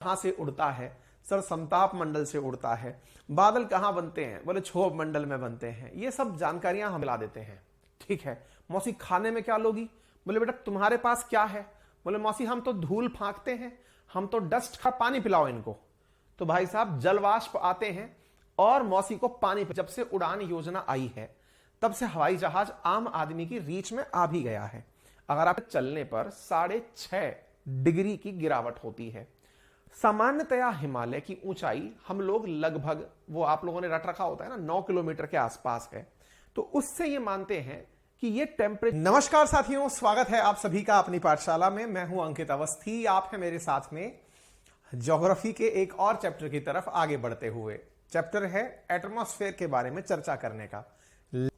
कहां से उड़ता है सर? समताप मंडल से उड़ता है। बादल कहां बनते हैं? बोले क्षोभ मंडल में बनते हैं। ये सब जानकारियां हम ला देते हैं। ठीक है, मौसी खाने में क्या लोगी? बोले बेटा तुम्हारे पास क्या है? बोले मौसी हम तो धूल फांकते हैं, हम तो डस्ट का पानी पिलाओ इनको। तो भाई साहब जलवाष्प आते हैं और मौसी को पानी। जब से उड़ान योजना आई है तब से हवाई जहाज आम आदमी की रीच में आ भी गया है। अगर आप चलने पर 6.5 डिग्री की गिरावट होती है। सामान्यतया हिमालय की ऊंचाई हम लोग लगभग, वो आप लोगों ने रट रखा होता है ना, 9 किलोमीटर के आसपास है। तो उससे ये मानते हैं कि ये टेम्परेचर। नमस्कार साथियों, स्वागत है आप सभी का अपनी पाठशाला में। मैं हूं अंकित अवस्थी, आप हैं मेरे साथ में ज्योग्राफी के एक और चैप्टर की तरफ आगे बढ़ते हुए। चैप्टर है एटमॉस्फेयर के बारे में चर्चा करने का।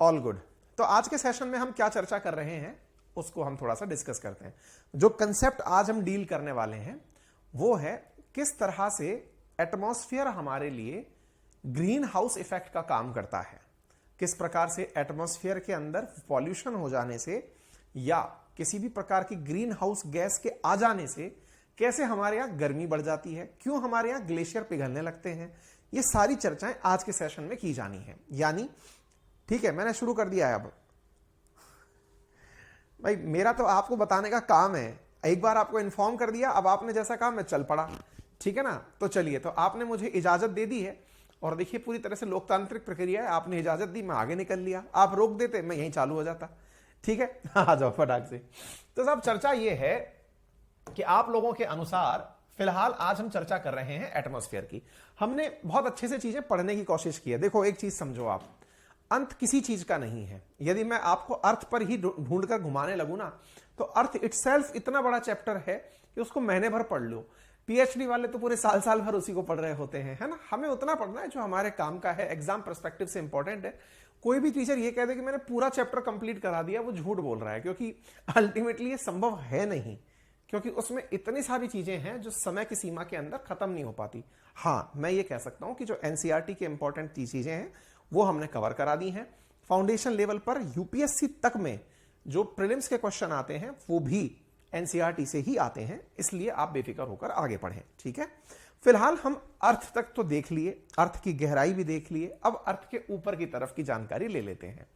All good. तो आज के सेशन में हम क्या चर्चा कर रहे हैं उसको हम थोड़ा सा डिस्कस करते हैं। जो कंसेप्ट आज हम डील करने वाले हैं वो है किस तरह से एटमॉस्फेयर हमारे लिए ग्रीन हाउस इफेक्ट का काम करता है। किस प्रकार से एटमॉस्फेयर के अंदर पॉल्यूशन हो जाने से या किसी भी प्रकार की ग्रीन हाउस गैस के आ जाने से कैसे हमारे यहां गर्मी बढ़ जाती है, क्यों हमारे यहां ग्लेशियर पिघलने लगते हैं। ये सारी चर्चाएं आज के सेशन में की जानी है। यानी ठीक है, मैंने शुरू कर दिया है। अब भाई मेरा तो आपको बताने का काम है, एक बार आपको इन्फॉर्म कर दिया, अब आपने जैसा कहा मैं चल पड़ा। ठीक है ना? तो चलिए, तो आपने मुझे इजाजत दे दी है और देखिए पूरी तरह से लोकतांत्रिक प्रक्रिया है। आपने इजाजत दी, मैं आगे निकल लिया। आप रोक देते, मैं यहीं चालू हो जाता। ठीक है, आ जाओ फटाक से। तो साहब चर्चा ये है कि आप लोगों के अनुसार फिलहाल आज हम चर्चा कर रहे हैं एटमॉस्फेयर की। हमने बहुत अच्छे से चीजें पढ़ने की कोशिश की है। देखो एक चीज समझो, आप अंत किसी चीज का नहीं है। यदि मैं आपको अर्थ पर ही ढूंढकर घुमाने लगूं ना, तो अर्थ इटसेल्फ इतना बड़ा चैप्टर है कि उसको महीने भर पढ़ लो। पीएचडी वाले तो पूरे साल साल भर उसी को पढ़ रहे होते हैं, है ना। हमें उतना पढ़ना है जो हमारे काम का है, एग्जाम पर्सपेक्टिव से इंपॉर्टेंट है। कोई भी टीचर ये कह दे कि मैंने पूरा चैप्टर कंप्लीट करा दिया, वो झूठ बोल रहा है, क्योंकि अल्टीमेटली ये संभव है नहीं, क्योंकि उसमें इतनी सारी चीजें हैं जो समय की सीमा के अंदर खत्म नहीं हो पाती। हाँ, मैं ये कह सकता हूं कि जो एनसीईआरटी के इंपॉर्टेंट चीजें हैं वो हमने कवर करा दी हैं। फाउंडेशन लेवल पर यूपीएससी तक में जो प्रीलिम्स के क्वेश्चन आते हैं वो भी एनसीईआरटी से ही आते हैं, इसलिए आप बेफिक्र होकर आगे पढ़ें। ठीक है, फिलहाल हम अर्थ तक तो देख लिए, अर्थ की गहराई भी देख लिए। अब अर्थ के ऊपर की तरफ की जानकारी ले लेते हैं।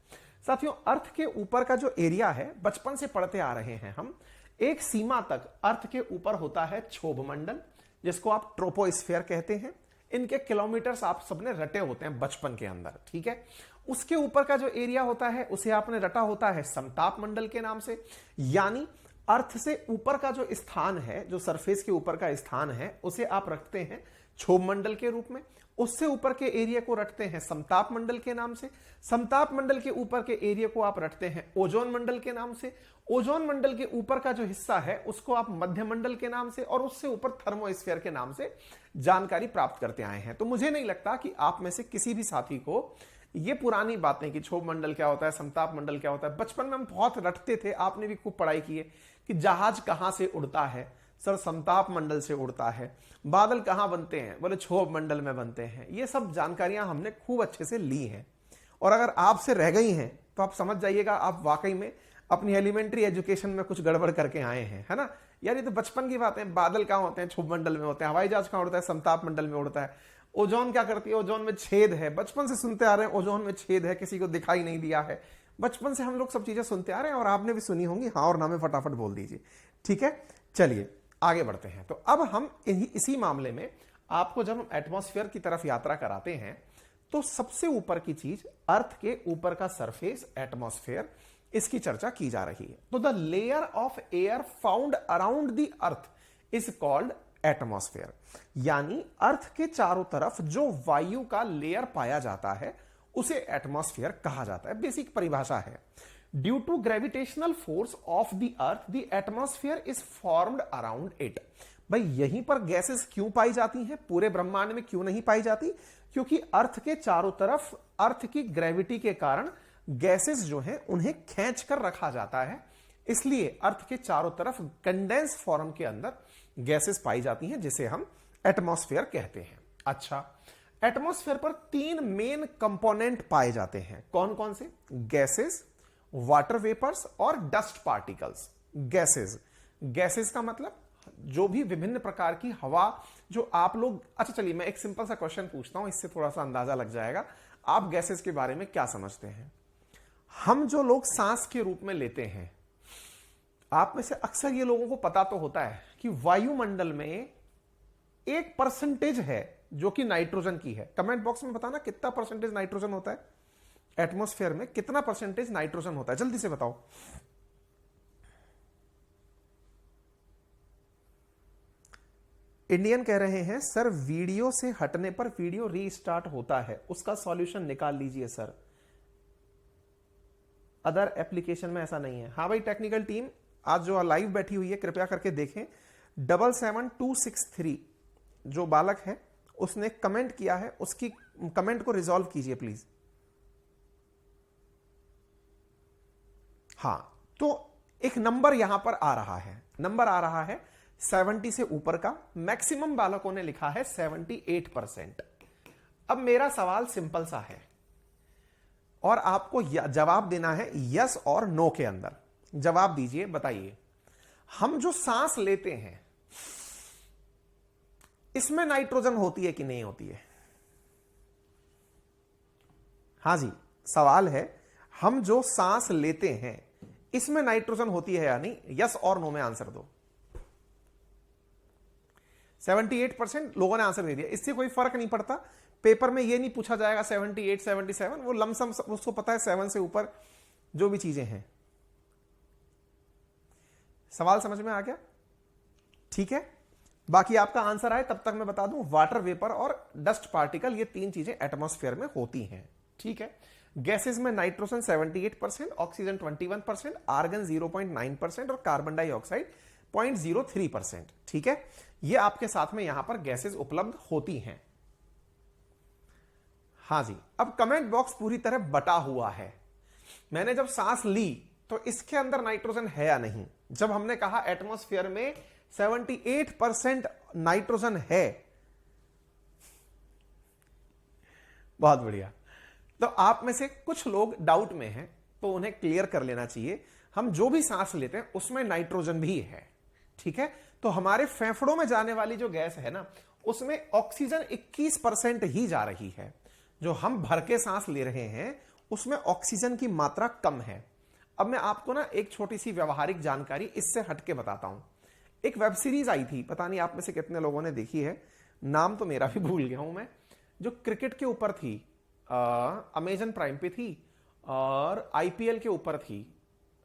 साथियों, अर्थ के ऊपर का जो एरिया है, बचपन से पढ़ते आ रहे हैं हम, एक सीमा तक अर्थ के ऊपर होता है क्षोभ मंडल, जिसको आप ट्रोपोस्फेयर कहते हैं। इनके किलोमीटर्स आप सबने रटे होते हैं बचपन के अंदर। ठीक है, उसके ऊपर का जो एरिया होता है उसे आपने रटा होता है समताप मंडल के नाम से। यानी अर्थ से ऊपर का जो स्थान है, जो सरफेस के ऊपर का स्थान है, उसे आप रखते हैं क्षोभ मंडल के रूप में। उससे ऊपर के एरिया को रखते हैं समताप मंडल के नाम से। समताप मंडल के ऊपर के एरिया को आप रखते हैं ओजोन मंडल के नाम से। ओजोन मंडल के ऊपर का जो हिस्सा है उसको आप मध्य मंडल के नाम से, और उससे ऊपर थर्मोस्फीयर के नाम से जानकारी प्राप्त करते आए हैं। तो मुझे नहीं लगता कि आप में से किसी भी साथी को ये पुरानी बातें कि क्षोभ मंडल क्या होता है, समताप मंडल क्या होता है, बचपन में हम बहुत रटते थे, आपने भी खूब पढ़ाई की है कि जहाज कहां से उड़ता है सर? समताप मंडल से उड़ता है। बादल कहां बनते हैं? बोले क्षोभ मंडल में बनते हैं। ये सब जानकारियां हमने खूब अच्छे से ली हैं, और अगर आपसे रह गई हैं तो आप समझ जाइएगा आप वाकई में अपनी एलिमेंट्री एजुकेशन में कुछ गड़बड़ करके आए हैं, है ना यार। ये तो बचपन की बात है। बादल कहां होते हैं? क्षोभ मंडल में होते हैं। हवाई जहाज कहां उड़ता है? समताप मंडल में उड़ता है। ओजोन क्या करती है? ओजोन में छेद है। बचपन से सुनते आ रहे हैं ओजोन में छेद है, किसी को दिखाई नहीं दिया है। बचपन से हम लोग सब चीजें सुनते आ रहे हैं, और आपने भी सुनी होंगी। हाँ और ना में फटाफट बोल दीजिए। ठीक है, चलिए आगे बढ़ते हैं। तो अब हम इसी मामले में आपको जब हम एटमॉस्फेयर की तरफ यात्रा कराते हैं तो सबसे ऊपर की चीज, अर्थ के ऊपर का सरफेस, एटमॉस्फेयर, इसकी चर्चा की जा रही है। तो the layer of air found around the earth is called atmosphere. यानी अर्थ के चारों तरफ जो वायु का लेयर पाया जाता है उसे एटमॉस्फेयर कहा जाता है। बेसिक परिभाषा है, due to gravitational force of the earth the atmosphere is formed around it. भाई यहीं पर गैसेस क्यों पाई जाती हैं, पूरे ब्रह्मांड में क्यों नहीं पाई जाती? क्योंकि अर्थ के चारों तरफ अर्थ की ग्रेविटी के कारण गैसेस जो हैं उन्हें खींच कर रखा जाता है, इसलिए अर्थ के चारों तरफ कंडेंस फॉर्म के अंदर गैसेस पाई जाती हैं, जिसे हम एटमॉस्फेयर कहते हैं। अच्छा, एटमॉस्फेयर पर 3 मेन कंपोनेंट पाए जाते हैं। कौन कौन से? गैसेस, वाटर वेपर्स और डस्ट पार्टिकल्स। गैसेस, गैसेस का मतलब जो भी विभिन्न प्रकार की हवा जो आप लोग, अच्छा चलिए मैं एक सिंपल सा क्वेश्चन पूछता हूं, इससे थोड़ा सा अंदाजा लग जाएगा आप गैसेस के बारे में क्या समझते हैं। हम जो लोग सांस के रूप में लेते हैं, आप में से अक्सर ये लोगों को पता तो होता है कि वायुमंडल में एक परसेंटेज है जो कि नाइट्रोजन की है। कमेंट बॉक्स में बताना कितना परसेंटेज नाइट्रोजन होता है एटमॉस्फेयर में, कितना परसेंटेज नाइट्रोजन होता है, जल्दी से बताओ। इंडियन कह रहे हैं सर वीडियो से हटने पर वीडियो रीस्टार्ट होता है, उसका सॉल्यूशन निकाल लीजिए सर। अदर एप्लीकेशन में ऐसा नहीं है। हाँ भाई टेक्निकल टीम आज जो लाइव बैठी हुई है कृपया करके देखें। 77263 जो बालक है उसने कमेंट किया है, उसकी कमेंट को रिजॉल्व कीजिए प्लीज। हां तो एक नंबर यहां पर आ रहा है, नंबर आ रहा है 70 से ऊपर का। मैक्सिमम बालकों ने लिखा है 78%। अब मेरा सवाल सिंपल सा है और आपको जवाब देना है यस और नो के अंदर। जवाब दीजिए, बताइए हम जो सांस लेते हैं इसमें नाइट्रोजन होती है कि नहीं होती है? हां जी, सवाल है हम जो सांस लेते हैं इसमें नाइट्रोजन होती है या नहीं? यस और नो में आंसर दो। 78% लोगों ने आंसर दे दिया। इससे कोई फर्क नहीं पड़ता, पेपर में ये नहीं पूछा जाएगा 78 77, वो लमसम उसको पता है 7 से ऊपर जो भी चीजें हैं। सवाल समझ में आ गया? ठीक है, बाकी आपका आंसर आए तब तक मैं बता दूं, वाटर वेपर और डस्ट पार्टिकल ये तीन चीजें एटमॉस्फेयर में होती हैं। ठीक है, गैसेस में नाइट्रोजन 78%, ऑक्सीजन 21%, आर्गन 0.9% और कार्बन डाइऑक्साइड 0.03%। ठीक है, ये आपके साथ में यहां पर गैसेस उपलब्ध होती हैं। हां जी, अब कमेंट बॉक्स पूरी तरह बटा हुआ है। मैंने जब सांस ली तो इसके अंदर नाइट्रोजन है या नहीं? जब हमने कहा एटमॉस्फेयर में 78% नाइट्रोजन है, बहुत बढ़िया। तो आप में से कुछ लोग डाउट में हैं तो उन्हें क्लियर कर लेना चाहिए। हम जो भी सांस लेते हैं उसमें नाइट्रोजन भी है। ठीक है, तो हमारे फेफड़ों में जाने वाली जो गैस है ना, उसमें ऑक्सीजन 21% ही जा रही है। जो हम भर के सांस ले रहे हैं उसमें ऑक्सीजन की मात्रा कम है। अब मैं आपको ना एक छोटी सी व्यवहारिक जानकारी इससे हटके बताता हूं। एक वेब सीरीज आई थी, पता नहीं आप में से कितने लोगों ने देखी है, नाम तो मेरा भी भूल गया हूं मैं, जो क्रिकेट के ऊपर थी, अमेजन प्राइम पे थी और आईपीएल के ऊपर थी।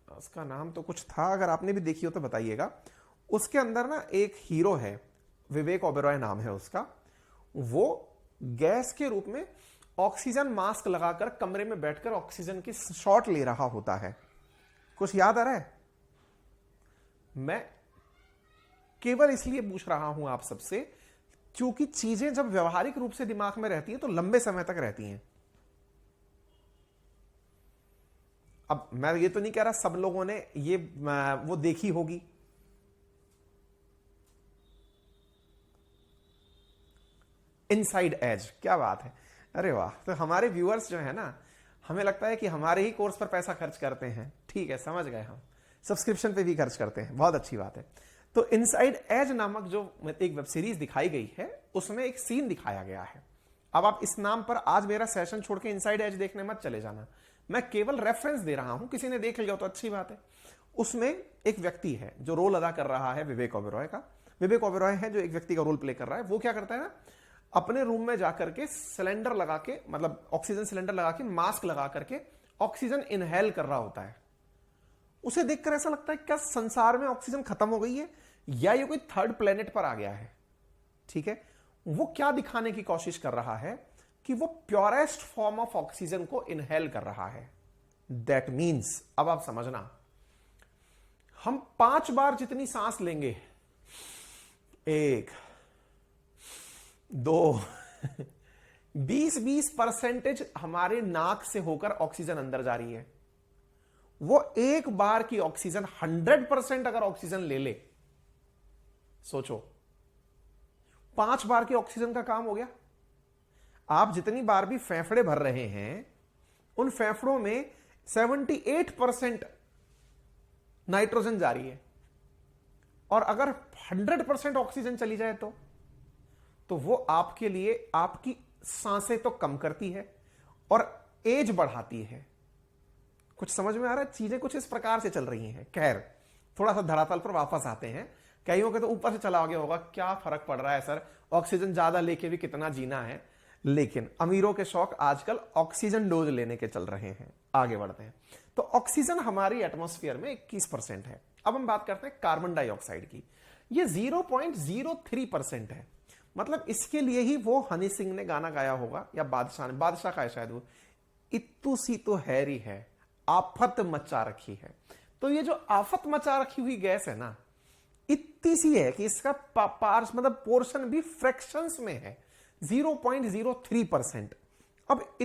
उसका नाम तो कुछ था, अगर आपने भी देखी हो तो बताइएगा। उसके अंदर ना एक हीरो है, विवेक ओबेरॉय नाम है उसका। वो गैस के रूप में ऑक्सीजन मास्क लगाकर कमरे में बैठकर ऑक्सीजन की शॉट ले रहा होता है। कुछ याद आ रहा है? मैं केवल इसलिए पूछ रहा हूं आप सबसे क्योंकि चीजें जब व्यवहारिक रूप से दिमाग में रहती हैं तो लंबे समय तक रहती हैं। अब मैं ये तो नहीं कह रहा सब लोगों ने ये वो देखी होगी। इनसाइड एज, क्या बात है, अरे वाह। तो हमारे व्यूअर्स जो है ना, हमें लगता है कि हमारे ही कोर्स पर पैसा खर्च करते हैं। ठीक है, समझ गए, हम सब्सक्रिप्शन पे भी खर्च करते हैं, बहुत अच्छी बात है। तो इनसाइड एज नामक जो एक वेब सीरीज दिखाई गई है उसमें एक सीन दिखाया गया है। अब आप इस नाम पर आज मेरा सेशन छोड़ के इनसाइड एज देखने मत चले जाना, मैं केवल रेफरेंस दे रहा हूं, किसी ने देख लिया तो अच्छी बात है। उसमें एक व्यक्ति है जो रोल अदा कर रहा है विवेक ओबेरॉय का। विवेक ओबेरॉय है जो एक व्यक्ति का रोल प्ले कर रहा है। वो क्या करता है ना, अपने रूम में जाकर के सिलेंडर लगा के, मतलब ऑक्सीजन सिलेंडर लगा के, मास्क लगा करके ऑक्सीजन इनहेल कर रहा होता है। उसे देखकर ऐसा लगता है क्या संसार में ऑक्सीजन खत्म हो गई है या ये कोई थर्ड प्लेनेट पर आ गया है। ठीक है, वो क्या दिखाने की कोशिश कर रहा है कि वो प्योरेस्ट फॉर्म ऑफ ऑक्सीजन को इनहेल कर रहा है। दैट मीन्स, अब आप समझना, हम 5 बार जितनी सांस लेंगे, 1 2 20% हमारे नाक से होकर ऑक्सीजन अंदर जा रही है। वो एक बार की ऑक्सीजन 100% अगर ऑक्सीजन ले ले, सोचो 5 बार की ऑक्सीजन का काम हो गया। आप जितनी बार भी फेफड़े भर रहे हैं उन फेफड़ों में 78% नाइट्रोजन जा रही है और अगर 100% ऑक्सीजन चली जाए तो वो आपके लिए आपकी सांसें तो कम करती है और एज बढ़ाती है। कुछ समझ में आ रहा है? चीजें कुछ इस प्रकार से चल रही हैं। खैर, थोड़ा सा धरातल पर वापस आते हैं। कईयों के तो ऊपर से चला गया होगा, क्या फर्क पड़ रहा है सर, ऑक्सीजन ज्यादा लेके भी कितना जीना है। लेकिन अमीरों के शौक आजकल ऑक्सीजन डोज लेने के चल रहे हैं। आगे बढ़ते हैं। तो ऑक्सीजन हमारी एटमॉस्फेयर में 21% है। अब हम बात करते हैं कार्बन डाइऑक्साइड की। ये 0.03% है। मतलब इसके लिए ही वो हनी सिंह ने गाना गाया होगा, या बादशाह का है शायद वो, इत्तू सी तो हैरी है, आफत मचा रखी है। तो ये जो आफत मचा रखी हुई गैस है ना, इतनी सी है कि इसका पार्स मतलब पोर्शन भी फ्रैक्शंस में है, 0.03%। अब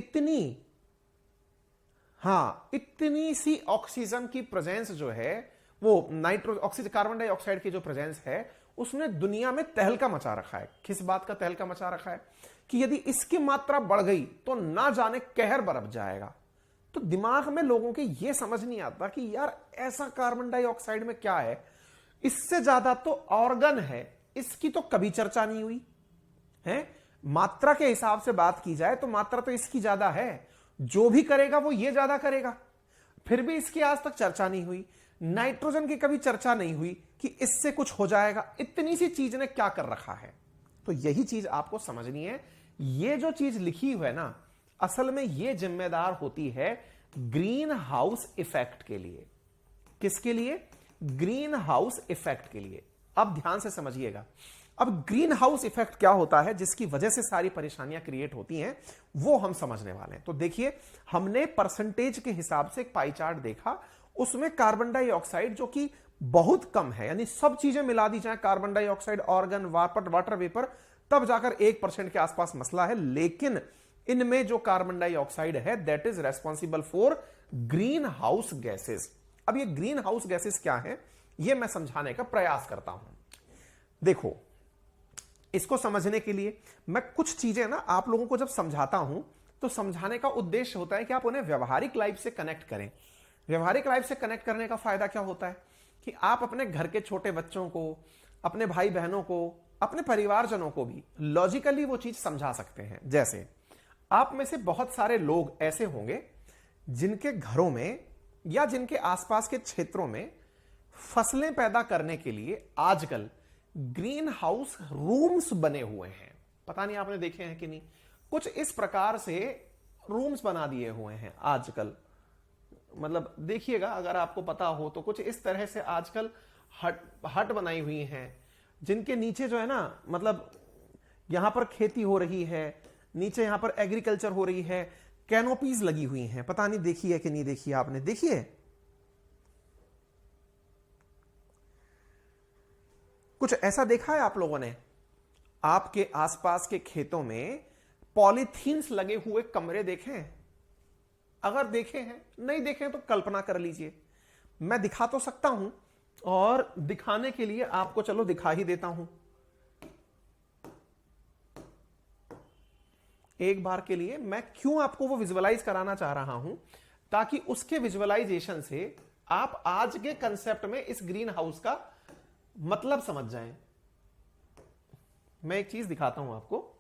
इतनी सी ऑक्सीजन की प्रेजेंस जो है, वो ऑक्सीजन कार्बन डाइऑक्साइड की जो प्रेजेंस है, उसने दुनिया में तहलका मचा रखा है। किस बात का तहलका मचा रखा है? कि यदि इसकी मात्रा बढ़ गई तो ना जाने कहर बरप जाएगा। तो दिमाग में लोगों के यह समझ नहीं आता कि यार ऐसा कार्बन डाइऑक्साइड में क्या है, इससे ज्यादा तो ऑर्गन है, इसकी तो कभी चर्चा नहीं हुई है। मात्रा के हिसाब से बात की जाए तो मात्रा तो इसकी ज्यादा है, जो भी करेगा वो ये ज्यादा करेगा, फिर भी इसकी आज तक चर्चा नहीं हुई। नाइट्रोजन की कभी चर्चा नहीं हुई कि इससे कुछ हो जाएगा। इतनी सी चीज ने क्या कर रखा है? तो यही चीज आपको समझनी है। ये जो चीज लिखी हुई है ना, असल में ये जिम्मेदार होती है ग्रीन हाउस इफेक्ट के लिए। किसके लिए? ग्रीन हाउस इफेक्ट के लिए। अब ध्यान से समझिएगा। अब ग्रीन हाउस इफेक्ट क्या होता है जिसकी वजह से सारी परेशानियां क्रिएट होती हैं, वो हम समझने वाले हैं। तो देखिए, हमने परसेंटेज के हिसाब से एक पाई चार्ट देखा, उसमें कार्बन डाइऑक्साइड जो कि बहुत कम है, यानी सब चीजें मिला दी जाए, carbon dioxide, organ, water vapour, तब जाकर 1% के आसपास मसला है। लेकिन इनमें जो कार्बन डाइऑक्साइड है, that is responsible for green house gases. अब ये ग्रीन हाउस गैसेस क्या है, ये मैं समझाने का प्रयास करता हूं। देखो, इसको समझने के लिए मैं कुछ चीजें ना आप लोगों को जब समझाता हूं, तो समझाने का उद्देश्य होता है कि आप उन्हें व्यवहारिक लाइफ से कनेक्ट करें। व्यवहारिक लाइफ से कनेक्ट करने का फायदा क्या होता है कि आप अपने घर के छोटे बच्चों को, अपने भाई बहनों को, अपने परिवारजनों को भी लॉजिकली वो चीज समझा सकते हैं। जैसे आप में से बहुत सारे लोग ऐसे होंगे जिनके घरों में या जिनके आसपास के क्षेत्रों में फसलें पैदा करने के लिए आजकल ग्रीन हाउस रूम्स बने हुए हैं। पता नहीं आपने देखे हैं कि नहीं, कुछ इस प्रकार से रूम्स बना दिए हुए हैं आजकल। मतलब देखिएगा, अगर आपको पता हो तो कुछ इस तरह से आजकल हट बनाई हुई हैं, जिनके नीचे जो है ना, मतलब यहां पर खेती हो रही है, नीचे यहां पर एग्रीकल्चर हो रही है, कैनोपीज लगी हुई हैं। पता नहीं देखी है कि नहीं देखी है आपने? देखिए, कुछ ऐसा देखा है आप लोगों ने? आपके आसपास के खेतों में पॉलीथीन्स लगे हुए कमरे देखे हैं? अगर देखे हैं, नहीं देखे तो कल्पना कर लीजिए। मैं दिखा तो सकता हूं, और दिखाने के लिए आपको चलो दिखा ही देता हूं। एक बार के लिए मैं क्यों आपको वो विजुअलाइज कराना चाह रहा हूं, ताकि उसके विजुअलाइजेशन से आप आज के कंसेप्ट में इस ग्रीन हाउस का मतलब समझ जाएं। मैं एक चीज दिखाता हूं आपको।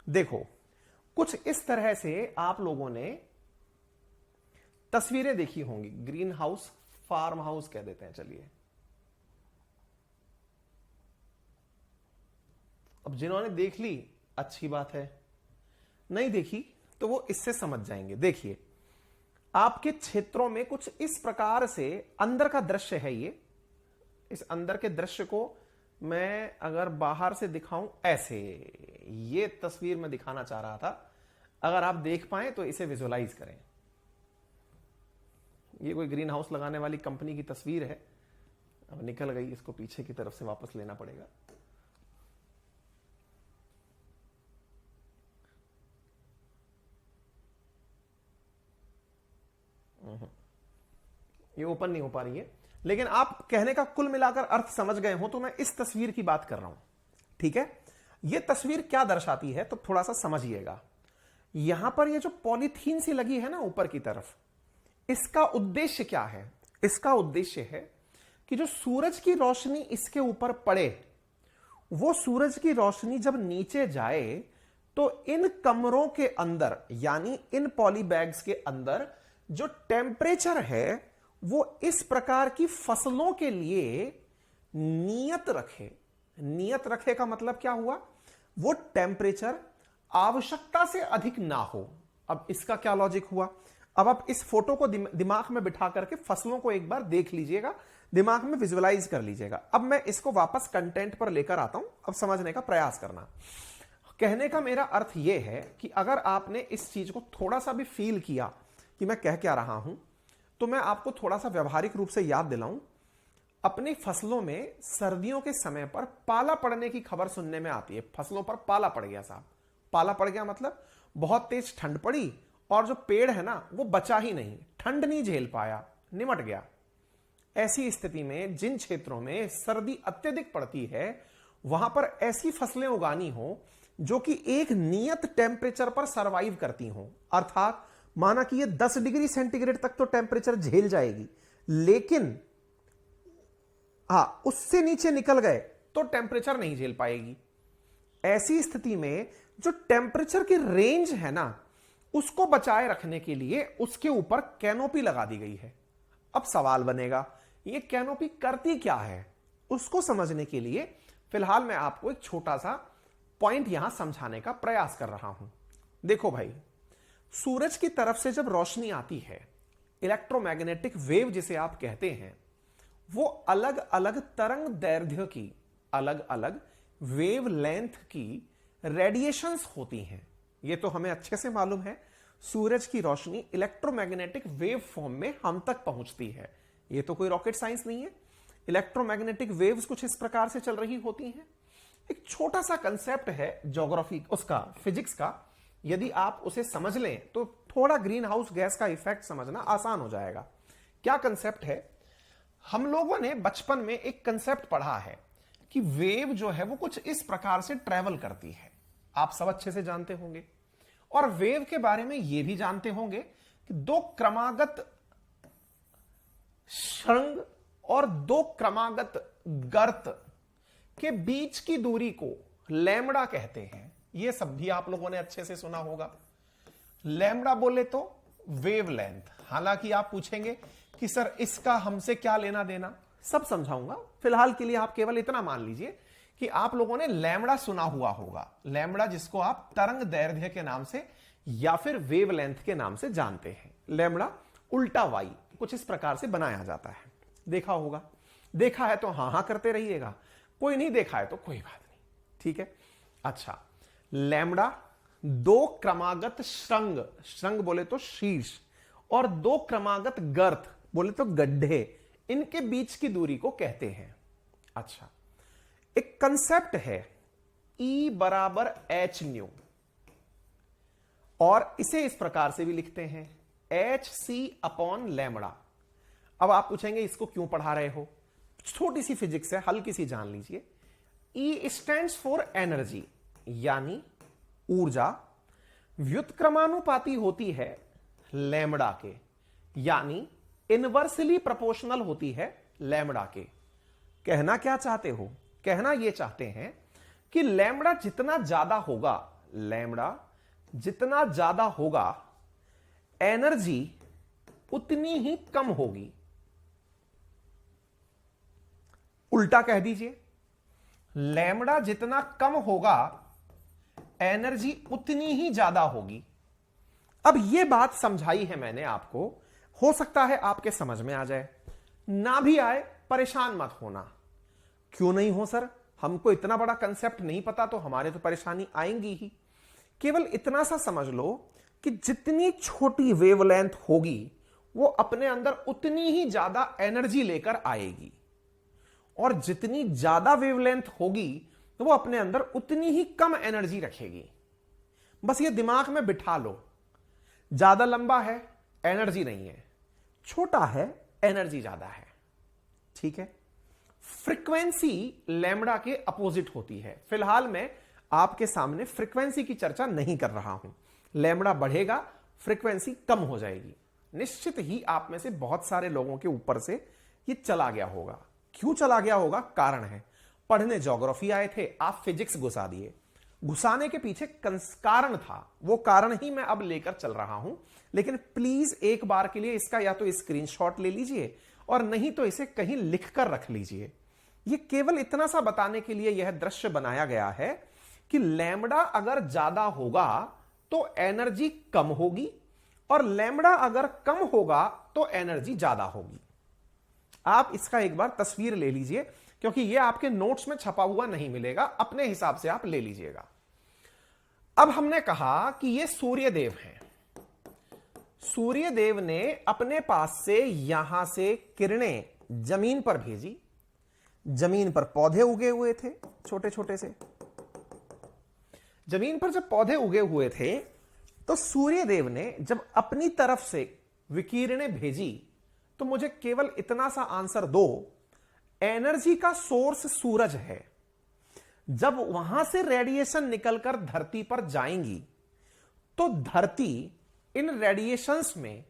देखो, कुछ इस तरह से आप लोगों ने तस्वीरें देखी होंगी। ग्रीन हाउस, फार्म हाउस कह देते हैं। चलिए, अब जिन्होंने देख ली अच्छी बात है, नहीं देखी तो वो इससे समझ जाएंगे। देखिए, आपके क्षेत्रों में कुछ इस प्रकार से अंदर का दृश्य है। ये इस अंदर के दृश्य को मैं अगर बाहर से दिखाऊं, ऐसे, ये तस्वीर मैं दिखाना चाह रहा था। अगर आप देख पाए तो इसे विजुअलाइज करें। ये कोई ग्रीन हाउस लगाने वाली कंपनी की तस्वीर है। अब निकल गई, इसको पीछे की तरफ से वापस लेना पड़ेगा। ये ओपन नहीं हो पा रही है। लेकिन आप कहने का कुल मिलाकर अर्थ समझ गए हो, तो मैं इस तस्वीर की बात कर रहा हूं। ठीक है, यह तस्वीर क्या दर्शाती है तो थोड़ा सा समझिएगा। यहां पर ये जो पॉलीथीन सी लगी है ना ऊपर की तरफ, इसका उद्देश्य क्या है? इसका उद्देश्य है कि जो सूरज की रोशनी इसके ऊपर पड़े, वो सूरज की रोशनी जब नीचे जाए तो इन कमरों के अंदर, यानी इन पॉली बैग्स के अंदर जो टेम्परेचर है वो इस प्रकार की फसलों के लिए नियत रखे। नियत रखे का मतलब क्या हुआ? वो टेम्परेचर आवश्यकता से अधिक ना हो। अब इसका क्या लॉजिक हुआ? अब आप इस फोटो को दिमाग में बिठा करके फसलों को एक बार देख लीजिएगा, दिमाग में विजुअलाइज कर लीजिएगा। अब मैं इसको वापस कंटेंट पर लेकर आता हूं, अब समझने का प्रयास करना। कहने का मेरा अर्थ यह है कि अगर आपने इस चीज को थोड़ा सा भी फील किया कि मैं कह क्या रहा हूं, तो मैं आपको थोड़ा सा व्यवहारिक रूप से याद दिलाऊं। अपनी फसलों में सर्दियों के समय पर पाला पड़ने की खबर सुनने में आती है। फसलों पर पाला पड़ गया साहब। पाला पड़ गया मतलब बहुत तेज ठंड पड़ी और जो पेड़ है ना वो बचा ही नहीं, ठंड नहीं झेल पाया, निमट गया। ऐसी स्थिति में जिन क्षेत्रों में सर्दी अत्यधिक पड़ती है, वहां पर ऐसी फसलें उगानी हो जो कि एक नियत टेम्परेचर पर सरवाइव करती हो। अर्थात माना कि ये 10 डिग्री सेंटीग्रेड तक तो टेम्परेचर झेल जाएगी, लेकिन उससे नीचे निकल गए तो टेम्परेचर नहीं झेल पाएगी। ऐसी स्थिति में जो टेम्परेचर की रेंज है ना, उसको बचाए रखने के लिए उसके ऊपर कैनोपी लगा दी गई है। अब सवाल बनेगा, ये कैनोपी करती क्या है? उसको समझने के लिए फिलहाल मैं आपको एक छोटा सा पॉइंट यहां समझाने का प्रयास कर रहा हूं। देखो भाई, सूरज की तरफ से जब रोशनी आती है, इलेक्ट्रोमैग्नेटिक वेव जिसे आप कहते हैं, वो अलग अलग तरंग दैर्ध्य की, अलग अलग वेव लेंथ की रेडिएशंस होती हैं। ये तो हमें अच्छे से मालूम है। सूरज की रोशनी इलेक्ट्रोमैग्नेटिक वेव फॉर्म में हम तक पहुंचती है। ये तो कोई रॉकेट साइंस नहीं है। इलेक्ट्रोमैग्नेटिक वेव्स कुछ इस प्रकार से चल रही होती हैं। एक छोटा सा कंसेप्ट है ज्योग्राफी, उसका फिजिक्स का, यदि आप उसे समझ लें तो थोड़ा ग्रीन हाउस गैस का इफेक्ट समझना आसान हो जाएगा। क्या कंसेप्ट है? हम लोगों ने बचपन में एक कंसेप्ट पढ़ा है कि वेव जो है वो कुछ इस प्रकार से ट्रेवल करती है। आप सब अच्छे से जानते होंगे। और वेव के बारे में यह भी जानते होंगे कि दो क्रमागत श्रृंग और दो क्रमागत गर्त के बीच की दूरी को लैम्बडा कहते हैं। यह सब भी आप लोगों ने अच्छे से सुना होगा। लैम्बडा बोले तो वेवलेंथ। हालांकि आप पूछेंगे कि सर इसका हमसे क्या लेना देना, सब समझाऊंगा। फिलहाल के लिए आप केवल इतना मान लीजिए कि आप लोगों ने लैम्बडा सुना हुआ होगा। लैम्बडा जिसको आप तरंग दैर्ध्य के नाम से या फिर वेवलेंथ के नाम से जानते हैं। लैम्बडा उल्टा वाई कुछ इस प्रकार से बनाया जाता है। देखा होगा। देखा है तो हां हां करते रहिएगा, कोई नहीं देखा है तो कोई बात नहीं। ठीक है। अच्छा, लैम्बडा दो क्रमागत श्रृंग, श्रृंग बोले तो शीर्ष, और दो क्रमागत गर्त बोले तो गड्ढे, इनके बीच की दूरी को कहते हैं। अच्छा, एक कंसेप्ट है E बराबर एच न्यू, और इसे इस प्रकार से भी लिखते हैं HC अपॉन लैम्बडा। अब आप पूछेंगे इसको क्यों पढ़ा रहे हो? छोटी सी फिजिक्स है, हल्की सी जान लीजिए। E स्टैंड्स फॉर एनर्जी, यानी ऊर्जा व्युत्क्रमानुपाती होती है लैम्बडा के, यानी इनवर्सली प्रोपोर्शनल होती है लैम्बडा के। कहना क्या चाहते हो? कहना यह चाहते हैं कि लैम्बडा जितना ज्यादा होगा, लैम्बडा जितना ज्यादा होगा, एनर्जी उतनी ही कम होगी। उल्टा कह दीजिए, लैम्बडा जितना कम होगा, एनर्जी उतनी ही ज्यादा होगी। अब यह बात समझाई है मैंने आपको, हो सकता है आपके समझ में आ जाए, ना भी आए परेशान मत होना। क्यों नहीं हो सर, हमको इतना बड़ा कंसेप्ट नहीं पता तो हमारे तो परेशानी आएंगी ही। केवल इतना सा समझ लो कि जितनी छोटी वेवलेंथ होगी वो अपने अंदर उतनी ही ज्यादा एनर्जी लेकर आएगी, और जितनी ज्यादा वेवलेंथ होगी तो वो अपने अंदर उतनी ही कम एनर्जी रखेगी। बस ये दिमाग में बिठा लो। ज्यादा लंबा है, एनर्जी नहीं है, छोटा है, एनर्जी ज्यादा है। ठीक है। फ्रीक्वेंसी लैम्बडा के अपोजिट होती है। फिलहाल मैं आपके सामने फ्रीक्वेंसी की चर्चा नहीं कर रहा हूं। लैम्बडा बढ़ेगा, फ्रीक्वेंसी कम हो जाएगी। निश्चित ही आप में से बहुत सारे लोगों के ऊपर से ये चला गया होगा। क्यों चला गया होगा? कारण है। पढ़ने ज्योग्राफी आए थे, आप फिजिक्स घुसा दिए। घुसाने के पीछे कारण था, वो कारण ही मैं अब लेकर चल रहा हूं। लेकिन प्लीज एक बार के लिए इसका या तो स्क्रीनशॉट ले लीजिए और नहीं तो इसे कहीं लिखकर रख लीजिए। ये केवल इतना सा बताने के लिए यह दृश्य बनाया गया है कि लैम्बडा अगर ज्यादा होगा तो एनर्जी कम होगी और लैम्बडा अगर कम होगा तो एनर्जी ज्यादा होगी। आप इसका एक बार तस्वीर ले लीजिए, क्योंकि यह आपके नोट्स में छपा हुआ नहीं मिलेगा, अपने हिसाब से आप ले लीजिएगा। अब हमने कहा कि ये सूर्यदेव हैं। सूर्यदेव ने अपने पास से यहां से किरणें जमीन पर भेजी। जमीन पर पौधे उगे हुए थे छोटे छोटे से। जमीन पर जब पौधे उगे हुए थे तो सूर्यदेव ने जब अपनी तरफ से विकिरणें भेजी, तो मुझे केवल इतना सा आंसर दो, एनर्जी का सोर्स सूरज है। जब वहां से रेडिएशन निकलकर धरती पर जाएंगी तो धरती इन रेडिएशंस में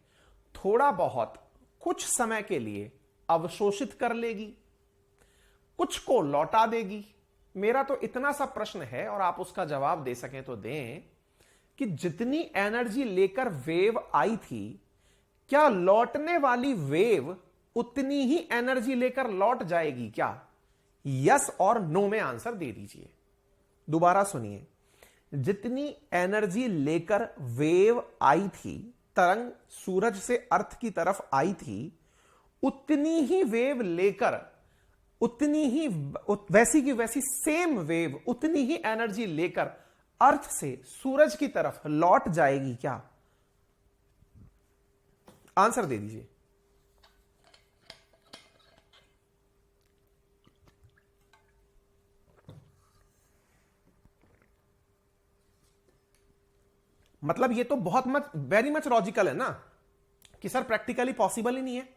थोड़ा बहुत कुछ समय के लिए अवशोषित कर लेगी, कुछ को लौटा देगी। मेरा तो इतना सा प्रश्न है और आप उसका जवाब दे सकें तो दें कि जितनी एनर्जी लेकर वेव आई थी, क्या लौटने वाली वेव उतनी ही एनर्जी लेकर लौट जाएगी क्या? यस और नो में आंसर दे दीजिए। दोबारा सुनिए, जितनी एनर्जी लेकर वेव आई थी, तरंग सूरज से अर्थ की तरफ आई थी, उतनी ही वेव लेकर, उतनी ही वैसी की वैसी सेम वेव, उतनी ही एनर्जी लेकर अर्थ से सूरज की तरफ लौट जाएगी क्या? आंसर दे दीजिए। मतलब ये तो बहुत वेरी मच लॉजिकल है ना कि सर प्रैक्टिकली पॉसिबल ही नहीं है।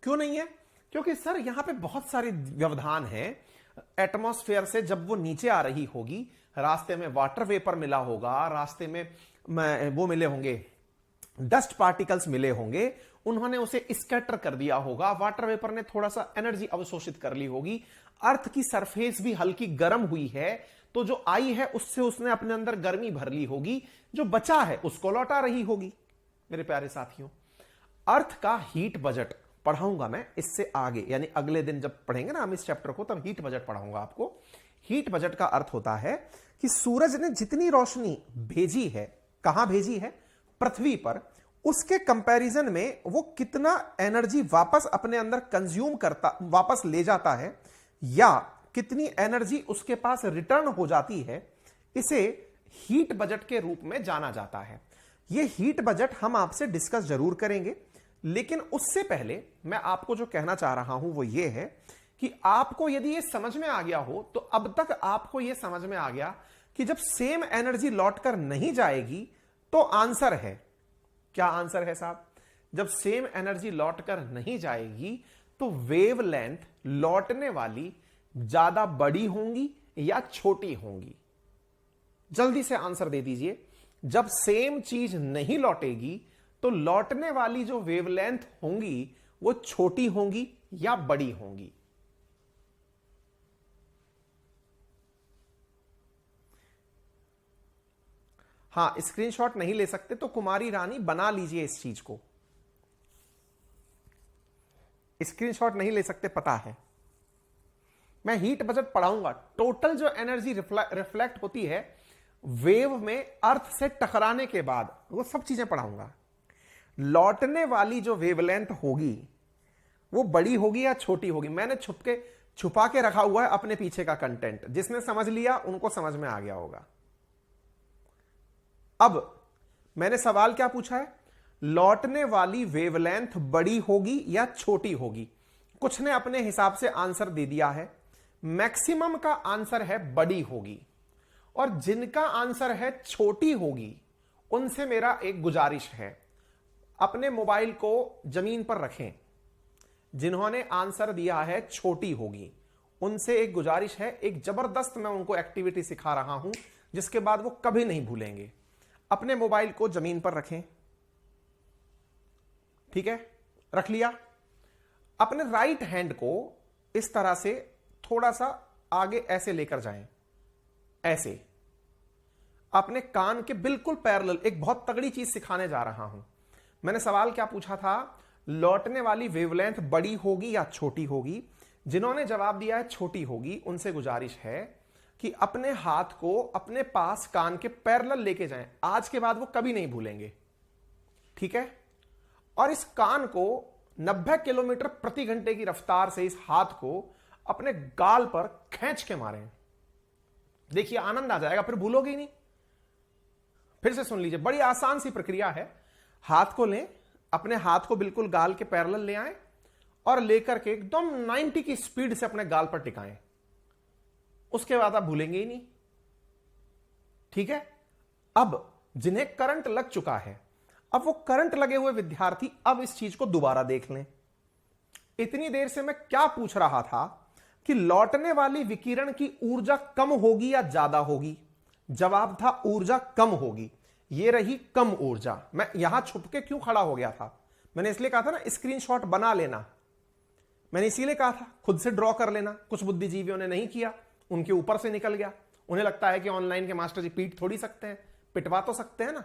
क्यों नहीं है? क्योंकि सर यहां पे बहुत सारे व्यवधान हैं। एटमॉस्फेयर से जब वो नीचे आ रही होगी, रास्ते में वाटर वेपर मिला होगा, रास्ते में वो मिले होंगे, डस्ट पार्टिकल्स मिले होंगे, उन्होंने उसे स्कैटर कर दिया होगा, वाटर वेपर ने थोड़ा सा एनर्जी अवशोषित कर ली होगी, अर्थ की सरफेस भी हल्की गर्म हुई है, तो जो आई है उससे उसने अपने अंदर गर्मी भर ली होगी, जो बचा है उसको लौटा रही होगी। मेरे प्यारे साथियों, अर्थ का हीट बजट पढ़ाऊंगा मैं इससे आगे, यानी अगले दिन जब पढ़ेंगे ना हम इस चैप्टर को, तब हीट बजट पढ़ाऊंगा आपको। हीट बजट का अर्थ होता है कि सूरज ने जितनी रोशनी भेजी है, कहां भेजी है? पृथ्वी पर, उसके कंपैरिजन में वो कितना एनर्जी वापस अपने अंदर कंज्यूम करता, वापस ले जाता है, या कितनी एनर्जी उसके पास रिटर्न हो जाती है, इसे हीट बजट के रूप में जाना जाता है। यह हीट बजट हम आपसे डिस्कस जरूर करेंगे, लेकिन उससे पहले मैं आपको जो कहना चाह रहा हूं वो ये है कि आपको यदि ये समझ में आ गया हो, तो अब तक आपको यह समझ में आ गया कि जब सेम एनर्जी लौटकर नहीं जाएगी तो आंसर है क्या? आंसर है साहब, जब सेम एनर्जी लौटकर नहीं जाएगी तो वेवलेंथ लौटने वाली ज्यादा बड़ी होंगी या छोटी होंगी? जल्दी से आंसर दे दीजिए। जब सेम चीज नहीं लौटेगी तो लौटने वाली जो वेवलेंथ होंगी वो छोटी होंगी या बड़ी होंगी? हां, स्क्रीनशॉट नहीं ले सकते तो कुमारी रानी बना लीजिए इस चीज को। स्क्रीनशॉट नहीं ले सकते, पता है। मैं हीट बजट पढ़ाऊंगा। टोटल जो एनर्जी रिफ्लेक्ट होती है वेव में अर्थ से टकराने के बाद, वो सब चीजें पढ़ाऊंगा। लौटने वाली जो वेवलेंथ होगी वो बड़ी होगी या छोटी होगी? मैंने छुपा के रखा हुआ है अपने पीछे का कंटेंट। जिसने समझ लिया उनको समझ में आ गया होगा। अब मैंने सवाल क्या पूछा है? लौटने वाली वेवलेंथ बड़ी होगी या छोटी होगी? कुछ ने अपने हिसाब से आंसर दे दिया है। मैक्सिमम का आंसर है बड़ी होगी, और जिनका आंसर है छोटी होगी उनसे मेरा एक गुजारिश है, अपने मोबाइल को जमीन पर रखें, जिन्होंने आंसर दिया है छोटी होगी, उनसे एक गुजारिश है, एक जबरदस्त मैं उनको एक्टिविटी सिखा रहा हूं जिसके बाद वो कभी नहीं भूलेंगे। अपने मोबाइल को जमीन पर रखें, ठीक है, रख लिया। अपने राइट हैंड को इस तरह से थोड़ा सा आगे ऐसे लेकर जाएं, ऐसे अपने कान के बिल्कुल पैरेलल। एक बहुत तगड़ी चीज सिखाने जा रहा हूं। मैंने सवाल क्या पूछा था, लौटने वाली वेवलेंथ बड़ी होगी या छोटी होगी? जिन्होंने जवाब दिया है छोटी होगी, उनसे गुजारिश है कि अपने हाथ को अपने पास कान के पैरेलल लेके जाएं। आज के बाद वो कभी नहीं भूलेंगे, ठीक है? और इस कान को 90 किलोमीटर प्रति घंटे की रफ्तार से इस हाथ को अपने गाल पर खींच के मारें। देखिए आनंद आ जाएगा, फिर भूलोगे ही नहीं। फिर से सुन लीजिए, बड़ी आसान सी प्रक्रिया है। हाथ को लें, अपने हाथ को बिल्कुल गाल के पैरेलल ले आएं और लेकर के एकदम 90 की स्पीड से अपने गाल पर टिकाएं। उसके बाद आप भूलेंगे ही नहीं, ठीक है? अब जिन्हें करंट लग चुका है, अब वो करंट लगे हुए विद्यार्थी अब इस चीज को दोबारा देख लें। इतनी देर से मैं क्या पूछ रहा था कि लौटने वाली विकिरण की ऊर्जा कम होगी या ज्यादा होगी? जवाब था ऊर्जा कम होगी। ये रही कम ऊर्जा। मैं यहां छुप के क्यों खड़ा हो गया था? मैंने इसलिए कहा था ना स्क्रीनशॉट बना लेना। मैंने इसीलिए कहा था खुद से ड्रॉ कर लेना। कुछ बुद्धिजीवियों ने नहीं किया, उनके ऊपर से निकल गया। उन्हें लगता है कि ऑनलाइन के मास्टर जी पीट थोड़ी सकते हैं, पिटवा तो सकते हैं ना।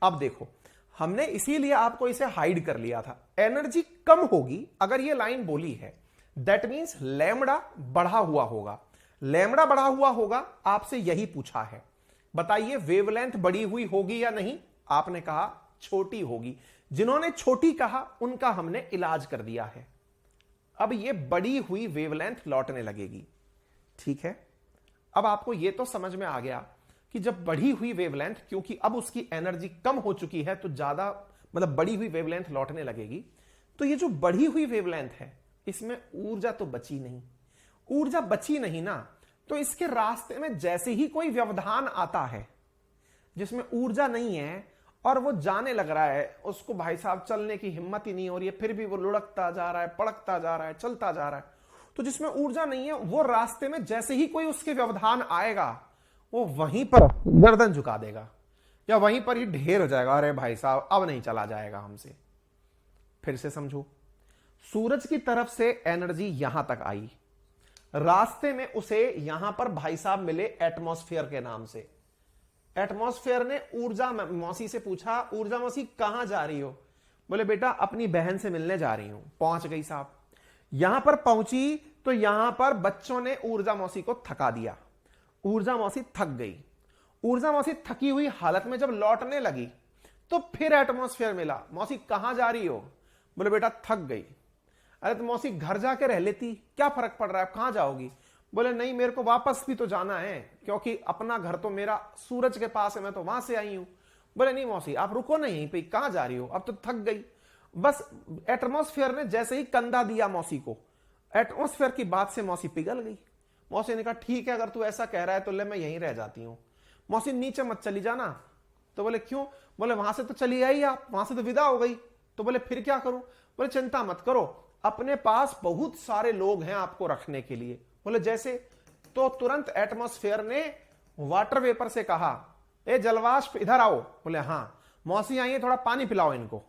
अब देखो, हमने इसीलिए आपको इसे हाइड कर लिया था। एनर्जी कम होगी अगर ये लाइन बोली है, दैट मींस लैम्डा बढ़ा हुआ होगा। लैम्डा बढ़ा हुआ होगा, आपसे यही पूछा है। बताइए वेवलेंथ बढ़ी हुई होगी या नहीं? आपने कहा छोटी होगी। जिन्होंने छोटी कहा उनका हमने इलाज कर दिया है। अब ये बढ़ी हुई वेवलेंथ लौटने लगेगी, ठीक है? अब आपको यह तो समझ में आ गया कि जब बढ़ी हुई वेवलेंथ, क्योंकि अब उसकी एनर्जी कम हो चुकी है तो ज्यादा मतलब बढ़ी हुई वेवलेंथ लौटने लगेगी। तो ये जो बढ़ी हुई वेवलेंथ है, इसमें ऊर्जा तो बची नहीं। ऊर्जा बची नहीं ना, तो इसके रास्ते में जैसे ही कोई व्यवधान आता है जिसमें ऊर्जा नहीं है और वो जाने लग रहा है, उसको भाई साहब चलने की हिम्मत ही नहीं हो रही है, फिर भी वो लुढ़कता जा रहा है, पड़कता जा रहा है, चलता जा रहा है, तो जिसमें ऊर्जा नहीं है वो रास्ते में जैसे ही कोई उसके व्यवधान आएगा, वो वहीं पर गर्दन झुका देगा या वहीं पर ही ढेर हो जाएगा। अरे भाई साहब अब नहीं चला जाएगा हमसे। फिर से समझो, सूरज की तरफ से एनर्जी यहां तक आई, रास्ते में उसे यहां पर भाई साहब मिले एटमॉस्फेयर के नाम से। एटमॉस्फेयर ने ऊर्जा मौसी से पूछा, ऊर्जा मौसी कहां जा रही हो? बोले बेटा अपनी बहन से मिलने जा रही हूं। पहुंच गई साहब, यहां पर पहुंची तो यहां पर बच्चों ने ऊर्जा मौसी को थका दिया। ऊर्जा मौसी थक गई। ऊर्जा मौसी थकी हुई हालत में जब लौटने लगी तो फिर एटमॉस्फेयर मिला। मौसी कहां जा रही हो? बोले बेटा थक गई। अरे तो मौसी घर जाके रह लेती, क्या फर्क पड़ रहा है, कहां जाओगी? बोले नहीं मेरे को वापस भी तो जाना है, क्योंकि अपना घर तो मेरा सूरज के पास है, मैं तो वहां से आई हूं। बोले नहीं मौसी आप रुको ना यहीं पे, कहां जा रही हो, अब तो थक गई। बस एटमॉस्फेयर ने जैसे ही कंधा दिया मौसी को, एटमॉस्फेयर की बात से मौसी पिघल गई। मौसी ने कहा ठीक है अगर तू ऐसा कह रहा है तो ले मैं यहीं रह जाती हूं। मौसी नीचे मत चली जाना। तो बोले क्यों? बोले वहां से तो चली आई आप, वहां से तो विदा हो गई। तो बोले फिर क्या करूं? बोले चिंता मत करो, अपने पास बहुत सारे लोग हैं आपको रखने के लिए। बोले जैसे? तो तुरंत एटमॉस्फेयर ने वाटर वेपर से कहा ए जलवाष्प इधर आओ। बोले हां। मौसी आई है, थोड़ा पानी पिलाओ इनको।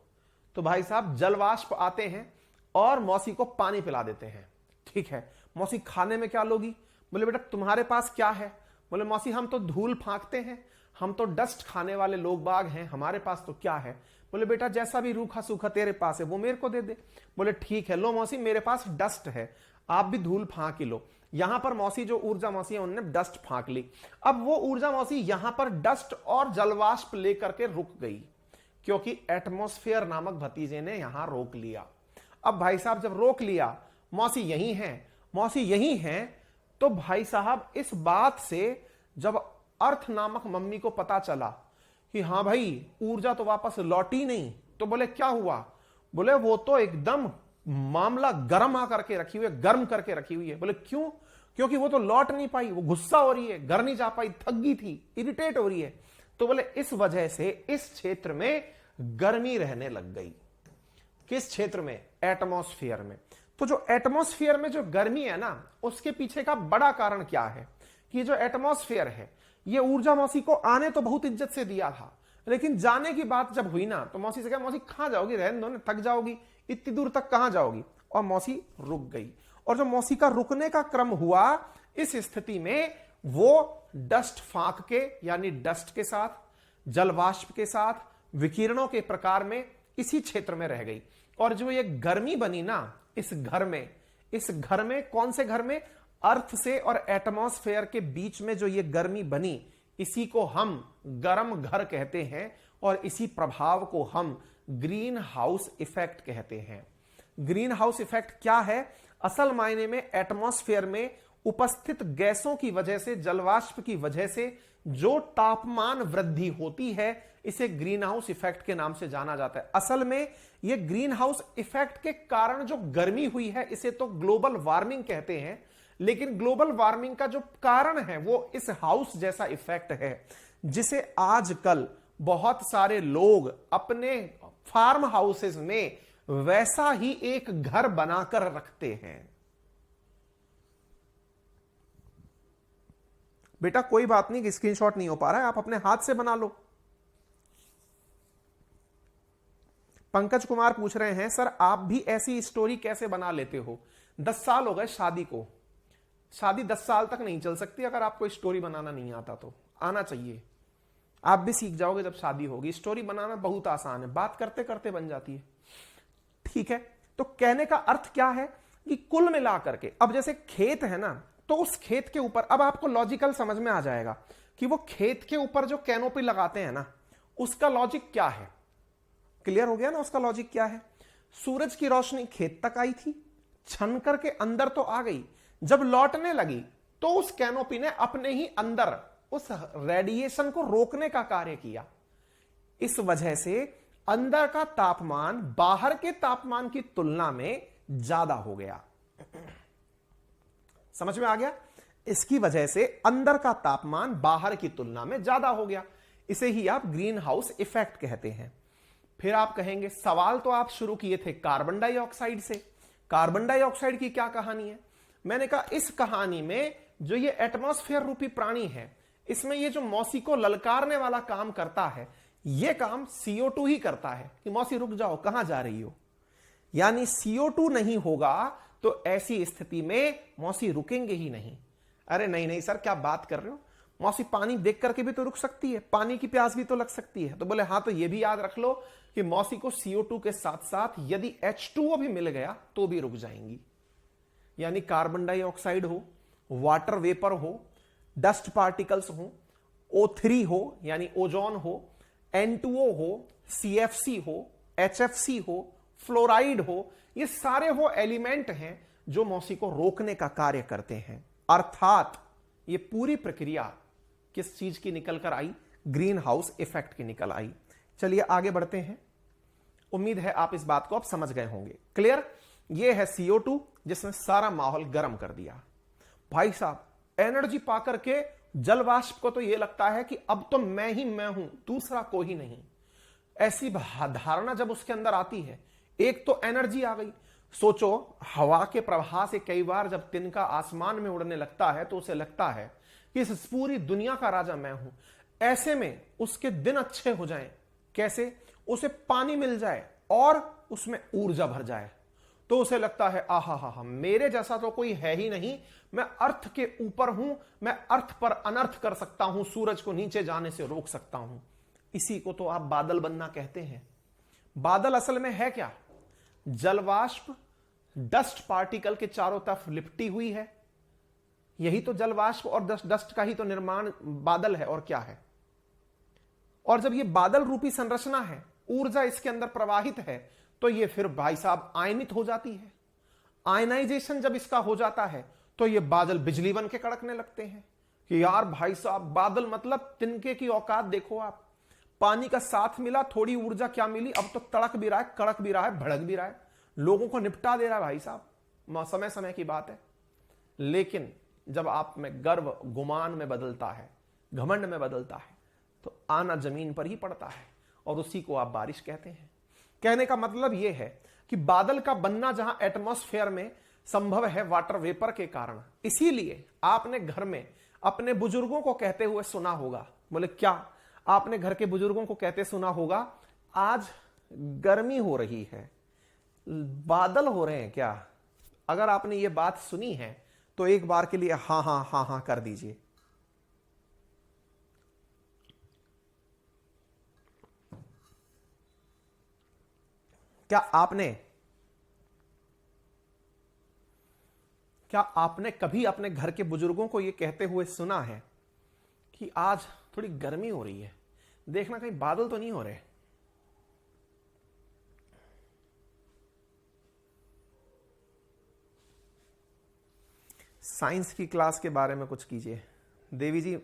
तो भाई साहब जलवाष्प आते हैं और मौसी को पानी पिला देते हैं। ठीक है, मौसी खाने में क्या लोगी? बोले बेटा तुम्हारे पास क्या है? बोले मौसी हम तो धूल फांकते हैं, हम तो डस्ट खाने वाले लोग बाग हैं, हमारे पास तो क्या है? बोले बेटा जैसा भी रूखा सूखा तेरे पास है वो मेरे को दे दे। बोले ठीक है, लो मौसी मेरे पास डस्ट है, आप भी धूल फांक ही लो। यहां पर मौसी जो ऊर्जा मौसी है उन्होंने डस्ट फांक ली। अब वो ऊर्जा मौसी यहां पर डस्ट और जलवाष्प लेकर के रुक गई, क्योंकि एटमॉस्फेयर नामक भतीजे ने यहां रोक लिया। अब भाई साहब जब रोक लिया, मौसी यही है, मौसी यही है, तो भाई साहब इस बात से जब अर्थ नामक मम्मी को पता चला कि हां भाई ऊर्जा तो वापस लौटी नहीं, तो बोले क्या हुआ? बोले वो तो एकदम मामला गर्म आकर के रखी हुई है, गर्म करके रखी हुई है। बोले क्यों? क्योंकि वो तो लौट नहीं पाई, वो गुस्सा हो रही है, घर नहीं जा पाई, थक गई थी, इरिटेट हो रही है। तो बोले इस वजह से इस क्षेत्र में गर्मी रहने लग गई। किस क्षेत्र में? एटमॉस्फेयर में। तो जो एटमॉस्फेयर में जो गर्मी है ना, उसके पीछे का बड़ा कारण क्या है कि जो एटमॉस्फेयर है, ये ऊर्जा मौसी को आने तो बहुत इज्जत से दिया था, लेकिन जाने की बात जब हुई ना, तो मौसी से कहा, मौसी कहां जाओगी, रहने दो ना, थक जाओगी, इतनी दूर तक कहां जाओगी? और मौसी रुक गई। और जो मौसी का रुकने का क्रम हुआ, इस स्थिति में वो डस्ट फाक के, यानी डस्ट के साथ, जलवाष्प के साथ, विकिरणों के प्रकार में इसी क्षेत्र में रह गई। और जो ये गर्मी बनी ना इस घर में कौन से घर में? अर्थ से और एटमॉस्फेयर के बीच में जो ये गर्मी बनी, इसी को हम गर्म घर कहते हैं, और इसी प्रभाव को हम ग्रीन हाउस इफेक्ट कहते हैं। ग्रीन हाउस इफेक्ट क्या है? असल मायने में एटमॉस्फेयर में उपस्थित गैसों की वजह से, जलवाष्प की वजह से जो तापमान वृद्धि होती है, इसे ग्रीन हाउस इफेक्ट के नाम से जाना जाता है। असल में यह ग्रीन हाउस इफेक्ट के कारण जो गर्मी हुई है, इसे तो ग्लोबल वार्मिंग कहते हैं, लेकिन ग्लोबल वार्मिंग का जो कारण है वो इस हाउस जैसा इफेक्ट है, जिसे आजकल बहुत सारे लोग अपने फार्म हाउसेस में वैसा ही एक घर बनाकर रखते हैं। बेटा कोई बात नहीं कि स्क्रीनशॉट नहीं हो पा रहा है, आप अपने हाथ से बना लो। पंकज कुमार पूछ रहे हैं, सर आप भी ऐसी स्टोरी कैसे बना लेते हो? 10 साल हो गए शादी को। शादी 10 साल तक नहीं चल सकती अगर आपको स्टोरी बनाना नहीं आता तो। आना चाहिए, आप भी सीख जाओगे जब शादी होगी। स्टोरी बनाना बहुत आसान है, बात करते करते बन जाती है। ठीक है, तो कहने का अर्थ क्या है कि कुल मिलाकर के, अब जैसे खेत है ना, तो उस खेत के ऊपर, अब आपको लॉजिकल समझ में आ जाएगा कि वो खेत के ऊपर जो कैनोपी लगाते हैं ना, उसका लॉजिक क्या है। क्लियर हो गया ना उसका लॉजिक क्या है? सूरज की रोशनी खेत तक आई थी, छन करके अंदर तो आ गई, जब लौटने लगी तो उस कैनोपी ने अपने ही अंदर उस रेडिएशन को रोकने का कार्य किया। इस वजह से अंदर का तापमान बाहर के तापमान की तुलना में ज्यादा हो गया। समझ में आ गया? इसकी वजह से अंदर का तापमान बाहर की तुलना में ज्यादा हो गया। इसे ही आप ग्रीन हाउस इफेक्ट कहते हैं। फिर आप कहेंगे, सवाल तो आप शुरू किए थे कार्बन डाइऑक्साइड से, कार्बन डाइऑक्साइड की क्या कहानी है? मैंने कहा इस कहानी में जो ये एटमॉस्फेयर रूपी प्राणी है, इसमें ये जो मौसी को ललकारने वाला काम करता है, ये काम CO2 ही करता है कि मौसी रुक जाओ, कहां जा रही हो। यानी CO2 नहीं होगा तो ऐसी स्थिति में मौसी रुकेंगे ही नहीं। अरे नहीं नहीं सर, क्या बात कर रहे हो? मौसी पानी देख करके भी तो रुक सकती है, पानी की प्यास भी तो लग सकती है। तो बोले हाँ, तो ये भी याद रख लो कि मौसी को CO2 के साथ साथ यदि H2O भी मिल गया तो भी रुक जाएंगी। यानी कार्बन डाइऑक्साइड हो, वाटर वेपर हो, डस्ट पार्टिकल्स हो, O3 हो यानी ओजोन हो, N2O हो, CFC हो, HFC हो, फ्लोराइड हो, ये सारे वो एलिमेंट हैं जो मौसी को रोकने का कार्य करते हैं। अर्थात ये पूरी प्रक्रिया किस चीज की निकल कर आई? ग्रीन हाउस इफेक्ट की निकल आई। चलिए आगे बढ़ते हैं। उम्मीद है आप इस बात को अब समझ गए होंगे। क्लियर? ये है CO2 जिसने सारा माहौल गर्म कर दिया। भाई साहब, एनर्जी पाकर के जलवाष्प को तो यह लगता है कि अब तो मैं ही मैं हूं, दूसरा कोई नहीं। ऐसी धारणा जब उसके अंदर आती है, एक तो एनर्जी आ गई। सोचो, हवा के प्रवाह से कई बार जब तिनका आसमान में उड़ने लगता है तो उसे लगता है कि इस पूरी दुनिया का राजा मैं हूं। ऐसे में उसके दिन अच्छे हो जाएं। कैसे? उसे पानी मिल जाए और उसमें ऊर्जा भर जाए तो उसे लगता है आहा हा, मेरे जैसा तो कोई है ही नहीं, मैं अर्थ के ऊपर हूं, मैं अर्थ पर अनर्थ कर सकता हूं, सूरज को नीचे जाने से रोक सकता हूं। इसी को तो आप बादल बनना कहते हैं। बादल असल में है क्या? जलवाष्प डस्ट पार्टिकल के चारों तरफ लिपटी हुई है। यही तो जलवाष्प और डस्ट का ही तो निर्माण बादल है, और क्या है। और जब ये बादल रूपी संरचना है, ऊर्जा इसके अंदर प्रवाहित है, तो ये फिर भाई साहब आयनित हो जाती है। आयनाइजेशन जब इसका हो जाता है तो ये बादल बिजली बन के कड़कने लगते हैं कि यार भाई साहब, बादल मतलब तिनके की औकात देखो आप। पानी का साथ मिला, थोड़ी ऊर्जा क्या मिली, अब तो तड़क भी रहा है, कड़क भी रहा है, भड़क भी रहा है, लोगों को निपटा दे रहा है भाई साहब। समय समय की बात है। लेकिन जब आप में गर्व गुमान में बदलता है, घमंड में बदलता है, तो आना जमीन पर ही पड़ता है, और उसी को आप बारिश कहते हैं। कहने का मतलब यह है, कि बादल का बनना जहां एटमॉस्फेयर में संभव है वाटर वेपर के कारण। इसीलिए आपने घर में अपने बुजुर्गों को कहते हुए सुना होगा, बोले क्या, आपने घर के बुजुर्गों को कहते सुना होगा, आज गर्मी हो रही है, बादल हो रहे हैं क्या। अगर आपने ये बात सुनी है तो एक बार के लिए हां हां हां हां कर दीजिए। क्या आपने कभी अपने घर के बुजुर्गों को यह कहते हुए सुना है कि आज थोड़ी गर्मी हो रही है, देखना कहीं बादल तो नहीं हो रहे। साइंस की क्लास के बारे में कुछ कीजिए। देवी जी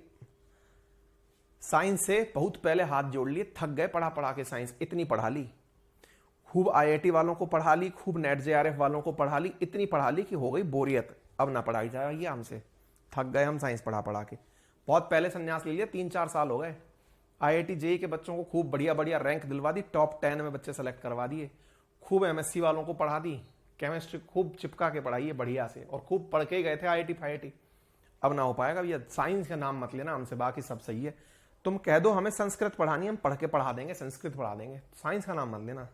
साइंस से बहुत पहले हाथ जोड़ लिए, थक गए पढ़ा पढ़ा के, साइंस इतनी पढ़ा ली, खूब आईआईटी वालों को पढ़ा ली, खूब नेट जेआरएफ वालों को पढ़ा ली, इतनी पढ़ा ली कि हो गई बोरियत, अब ना पढ़ाई जाएगी हमसे, थक गए हम साइंस पढ़ा पढ़ा के। बहुत पहले संन्यास ले लिया, 3-4 साल हो गए। आईआईटी जेईई के बच्चों को खूब बढ़िया बढ़िया रैंक दिलवा दी, टॉप 10 में बच्चे सेलेक्ट करवा दिए, खूब एमएससी वालों को पढ़ा दी, केमिस्ट्री खूब चिपका के पढ़ाई है बढ़िया से, और खूब पढ़ के गए थे आईआईटी फाईआईटी। अब ना हो पाएगा भैया, साइंस का नाम मत लेना हमसे, बाकी सब सही है। तुम कह दो हमें संस्कृत पढ़ानी, हम पढ़ के पढ़ा देंगे, संस्कृत पढ़ा देंगे, साइंस का नाम मत लेना।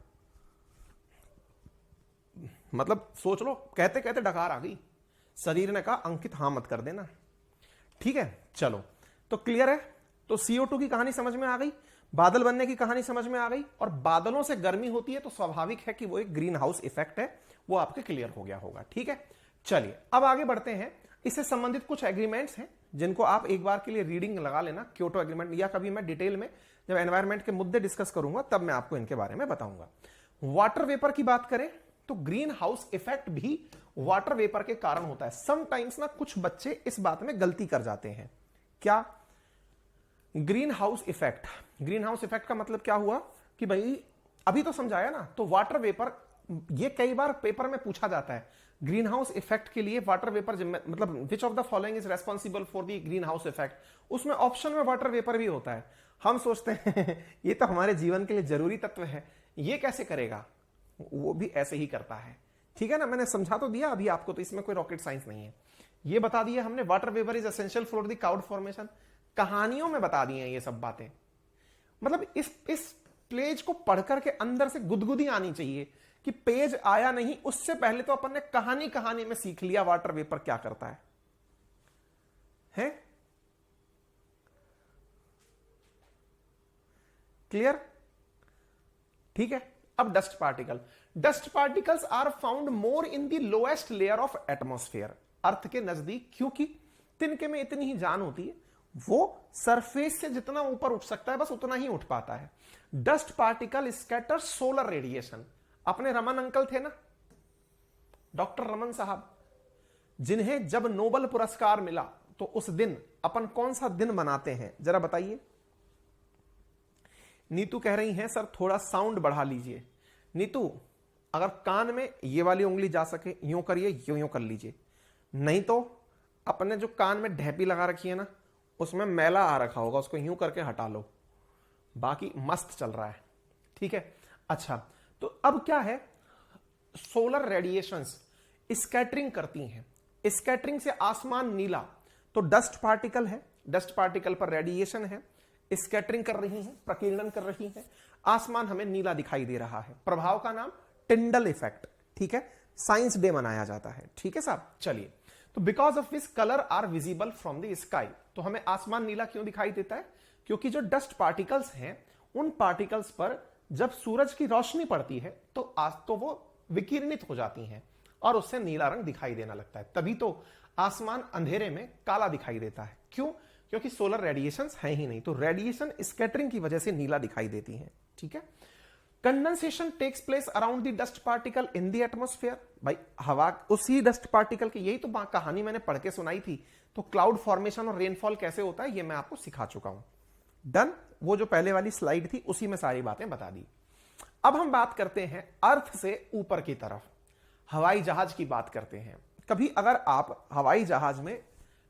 मतलब सोच लो, कहते कहते डकार आ गई, शरीर ने कहा अंकित हाँ मत कर देना। ठीक है, चलो तो क्लियर है। तो CO2 की कहानी समझ में आ गई, बादल बनने की कहानी समझ में आ गई, और बादलों से गर्मी होती है तो स्वाभाविक है कि वो एक ग्रीन हाउस इफेक्ट है, वो आपके क्लियर हो गया होगा। ठीक है, चलिए अब आगे बढ़ते हैं। इससे संबंधित कुछ एग्रीमेंट्स हैं जिनको आप एक बार के लिए रीडिंग लगा लेना, क्योटो एग्रीमेंट, या कभी मैं डिटेल में जब एनवायरमेंट के मुद्दे डिस्कस करूंगा तब मैं आपको इनके बारे में बताऊंगा। वाटर वेपर की बात करें तो ग्रीन हाउस इफेक्ट भी वाटर वेपर के कारण होता है। समटाइम्स ना कुछ बच्चे इस बात में गलती कर जाते हैं। क्या? Green house effect. Green house effect का मतलब क्या हुआ कि भाई अभी तो समझाया ना, तो वाटर वेपर, ये कई बार पेपर में पूछा जाता है, ग्रीन हाउस इफेक्ट के लिए वाटर वेपर मतलब which of the following is responsible for the green house effect, उसमें ऑप्शन में वाटर वेपर भी होता है। हम सोचते हैं ये तो हमारे जीवन के लिए जरूरी तत्व है, ये कैसे करेगा, वो भी ऐसे ही करता है। ठीक है ना, मैंने समझा तो दिया अभी आपको, तो इसमें कोई रॉकेट साइंस नहीं है। ये बता दिया हमने, water vapour is essential for the cloud formation, कहानियों में बता दी हैं ये सब बातें। मतलब इस पेज को पढ़कर के अंदर से गुदगुदी आनी चाहिए कि पेज आया नहीं, उससे पहले तो अपन ने कहानी में सीख लिया वाटर वेपर क्या करता है? क्लियर? ठीक है। अब dust particle. Dust particles are found more in the lowest layer of atmosphere, earth के नजदीक, क्योंकि तिनके में इतनी ही जान होती है, वो सरफेस से जितना ऊपर उठ सकता है बस उतना ही उठ पाता है। Dust particle scatter solar radiation. अपने रमन अंकल थे ना, डॉक्टर रमन साहब, जिन्हें जब नोबेल पुरस्कार मिला, तो उस दिन अपन कौन सा दिन मनाते हैं जरा बताइए। नीतू कह रही हैं सर थोड़ा साउंड बढ़ा लीजिए। नीतू, अगर कान में ये वाली उंगली जा सके यूं करिए, यूं कर लीजिए, नहीं तो अपने जो कान में ढेपी लगा रखी है ना, उसमें मैला आ रखा होगा, उसको यूं करके हटा लो, बाकी मस्त चल रहा है। ठीक है, अच्छा तो अब क्या है, सोलर रेडिएशंस स्कैटरिंग करती हैं, स्कैटरिंग से आसमान नीला, तो डस्ट पार्टिकल है, डस्ट पार्टिकल पर रेडिएशन है, स्कैटरिंग कर रही है, प्रकीर्णन कर रही है, आसमान हमें नीला दिखाई दे रहा है। प्रभाव का नाम टिंडल इफेक्ट। ठीक है, साइंस डे मनाया जाता है। ठीक है साहब, चलिए, तो because of this colour are visible from the sky, तो हमें आसमान नीला क्यों दिखाई देता है? क्योंकि जो डस्ट पार्टिकल्स हैं, उन पार्टिकल्स पर जब सूरज की रोशनी पड़ती है तो वो विकिरणित हो जाती हैं और उससे नीला रंग दिखाई देना लगता है, तभी तो आसमान अंधेरे में काला दिखाई देता है। क्यों? क्योंकि सोलर रेडिएशंस हैं ही नहीं, तो रेडिएशन स्कैटरिंग की वजह से नीला दिखाई देती हैं। ठीक है, condensation takes place around the dust particle in the atmosphere. भाई हवा उसी डस्ट पार्टिकल की, यही तो कहानी मैंने पढ़ के सुनाई थी, तो क्लाउड फॉर्मेशन और रेनफॉल कैसे होता है ये मैं आपको सिखा चुका हूं। डन, वो जो पहले वाली स्लाइड थी उसी में सारी बातें बता दी। अब हम बात करते हैं अर्थ से ऊपर की तरफ, हवाई जहाज की बात करते हैं। कभी अगर आप हवाई जहाज में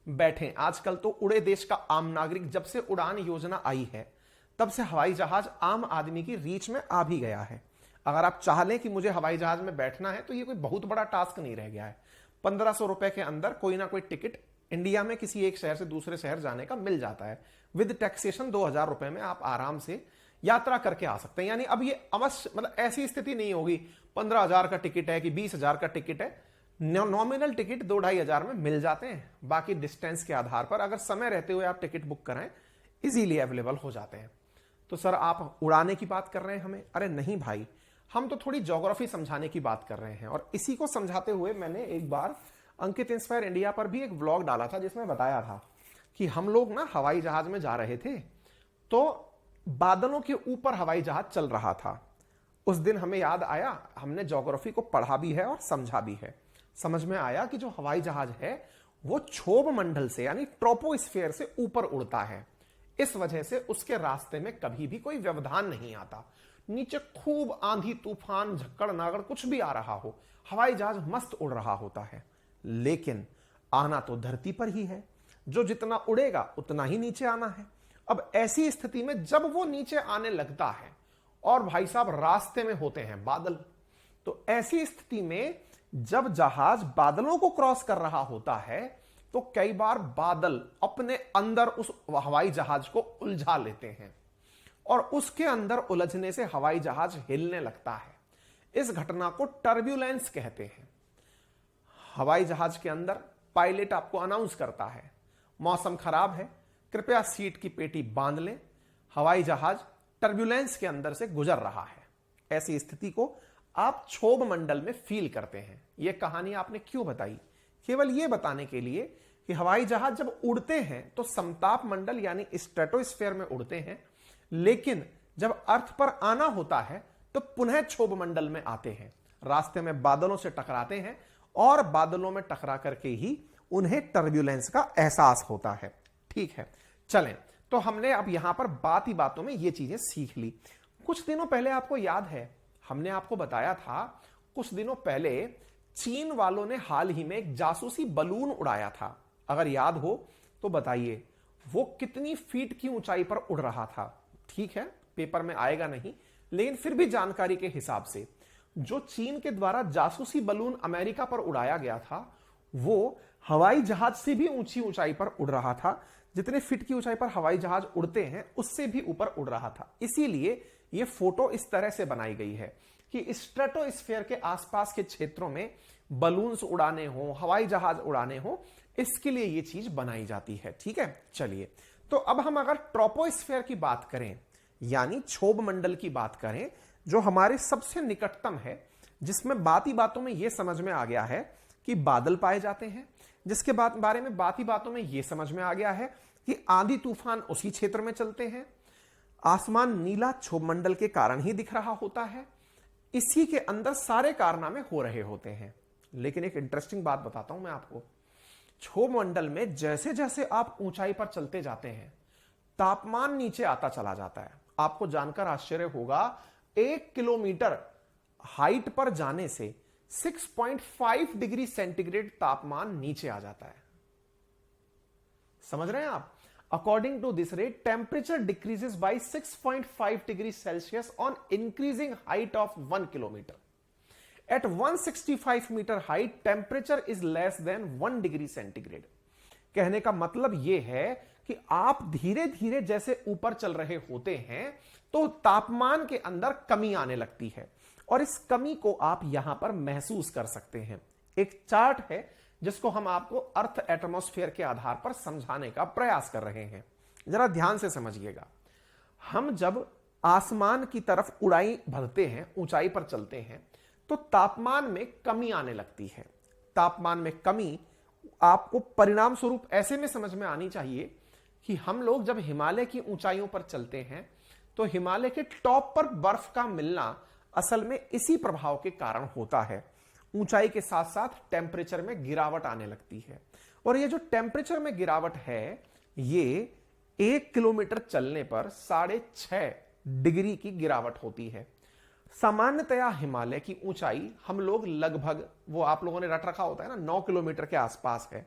बैठे, आजकल तो उड़े देश का आम नागरिक, जब से उड़ान योजना आई है तब से हवाई जहाज आम आदमी की रीच में आ भी गया है। अगर आप चाह लें कि मुझे हवाई जहाज में बैठना है तो ये कोई बहुत बड़ा टास्क नहीं रह गया है। 1500 रुपए के अंदर कोई ना कोई टिकट इंडिया में किसी एक शहर से दूसरे शहर जाने का मिल जाता है। विद टैक्सेशन 2000 रुपए में आप आराम से यात्रा करके आ सकते हैं। यानी अब ये अवश्य मतलब ऐसी स्थिति नहीं होगी 15,000 का टिकट है कि 20,000 का टिकट है। नॉमिनल टिकट 2-2.5 हजार में मिल जाते हैं। बाकी डिस्टेंस के आधार पर अगर समय रहते हुए आप टिकट बुक कराएं इजीली अवेलेबल हो जाते हैं। तो सर आप उड़ाने की बात कर रहे हैं हमें? अरे नहीं भाई, हम तो थोड़ी ज्योग्राफी समझाने की बात कर रहे हैं। और इसी को समझाते हुए मैंने एक बार अंकित इंस्पायर इंडिया पर भी एक व्लॉग डाला था जिसमें बताया था कि हम लोग ना हवाई जहाज में जा रहे थे तो बादलों के ऊपर हवाई जहाज चल रहा था। उस दिन हमें याद आया, हमने ज्योग्राफी को पढ़ा भी है और समझा भी है। समझ में आया कि जो हवाई जहाज है वो क्षोभ मंडल से यानी ट्रोपोस्फीयर से ऊपर उड़ता है। इस वजह से उसके रास्ते में कभी भी कोई व्यवधान नहीं आता। नीचे खूब आंधी तूफान झक्कड़ नागड़ कुछ भी आ रहा हो, हवाई जहाज मस्त उड़ रहा होता है। लेकिन आना तो धरती पर ही है, जो जितना उड़ेगा उतना ही नीचे आना है। अब ऐसी स्थिति में जब वो नीचे आने लगता है और भाई साहब रास्ते में होते हैं बादल, तो ऐसी स्थिति में जब जहाज बादलों को क्रॉस कर रहा होता है तो कई बार बादल अपने अंदर उस हवाई जहाज को उलझा लेते हैं और उसके अंदर उलझने से हवाई जहाज हिलने लगता है। इस घटना को टर्ब्यूलेंस कहते हैं। हवाई जहाज के अंदर पायलट आपको अनाउंस करता है मौसम खराब है, कृपया सीट की पेटी बांध लें, हवाई जहाज टर्ब्यूलेंस के अंदर से गुजर रहा है। ऐसी स्थिति को आप क्षोभ मंडल में फील करते हैं। यह कहानी आपने क्यों बताई? केवल यह बताने के लिए कि हवाई जहाज जब उड़ते हैं तो समताप मंडल यानी स्ट्रेटोस्फीयर में उड़ते हैं, लेकिन जब अर्थ पर आना होता है तो पुनः क्षोभ मंडल में आते हैं। रास्ते में बादलों से टकराते हैं और बादलों में टकरा करके ही उन्हें टर्ब्यूलेंस का एहसास होता है। ठीक है, चलें। तो हमने अब यहां पर बात ही बातों में ये चीजें सीख ली। कुछ दिनों पहले आपको याद है हमने आपको बताया था, कुछ दिनों पहले चीन वालों ने हाल ही में एक जासूसी बलून उड़ाया था। अगर याद हो तो बताइए वो कितनी फीट की ऊंचाई पर उड़ रहा था? ठीक है, पेपर में आएगा नहीं, लेकिन फिर भी जानकारी के हिसाब से जो चीन के द्वारा जासूसी बलून अमेरिका पर उड़ाया गया था वो हवाई जहाज से भी ऊंची ऊंचाई पर उड़ रहा था। जितने फीट की ऊंचाई पर हवाई जहाज उड़ते हैं उससे भी ऊपर उड़ रहा था। इसीलिए ये फोटो इस तरह से बनाई गई है कि स्ट्रेटोस्फीयर के आसपास के क्षेत्रों में बलून्स उड़ाने हो, हवाई जहाज उड़ाने हो, इसके लिए ये चीज बनाई जाती है। ठीक है, चलिए। तो अब हम अगर ट्रोपोस्फीयर की बात करें यानी क्षोभ मंडल की बात करें, जो हमारे सबसे निकटतम है, जिसमें बात ही बातों में यह समझ में आ गया है कि बादल पाए जाते हैं, जिसके बारे में बात ही बातों में यह समझ में आ गया है कि आंधी तूफान उसी क्षेत्र में चलते हैं, आसमान नीला क्षोभ मंडल के कारण ही दिख रहा होता है, इसी के अंदर सारे कारनामे हो रहे होते हैं। लेकिन एक इंटरेस्टिंग बात बताता हूं मैं आपको, क्षोभ मंडल में जैसे जैसे आप ऊंचाई पर चलते जाते हैं तापमान नीचे आता चला जाता है। आपको जानकर आश्चर्य होगा 1 किलोमीटर हाइट पर जाने से 6.5 डिग्री सेंटीग्रेड तापमान नीचे आ जाता है। समझ रहे हैं आप? According to this rate, temperature decreases by 6.5 degrees Celsius on increasing height of 1 kilometer. At 165 meter height, temperature is less than 1 degree centigrade. कहने का मतलब यह है कि आप धीरे धीरे जैसे ऊपर चल रहे होते हैं तो तापमान के अंदर कमी आने लगती है और इस कमी को आप यहां पर महसूस कर सकते हैं। एक चार्ट है जिसको हम आपको अर्थ एटमॉस्फेयर के आधार पर समझाने का प्रयास कर रहे हैं। जरा ध्यान से समझिएगा। हम जब आसमान की तरफ उड़ाई भरते हैं, ऊंचाई पर चलते हैं, तो तापमान में कमी आने लगती है। तापमान में कमी आपको परिणाम स्वरूप ऐसे में समझ में आनी चाहिए कि हम लोग जब हिमालय की ऊंचाइयों पर चलते हैं तो हिमालय के टॉप पर बर्फ का मिलना असल में इसी प्रभाव के कारण होता है। ऊंचाई के साथ साथ टेम्परेचर में गिरावट आने लगती है और ये जो टेम्परेचर में गिरावट है ये 1 किलोमीटर चलने पर 6.5 डिग्री की गिरावट होती है। सामान्यतया हिमालय की ऊंचाई हम लोग लगभग, वो आप लोगों ने रट रखा होता है ना, 9 किलोमीटर के आसपास है,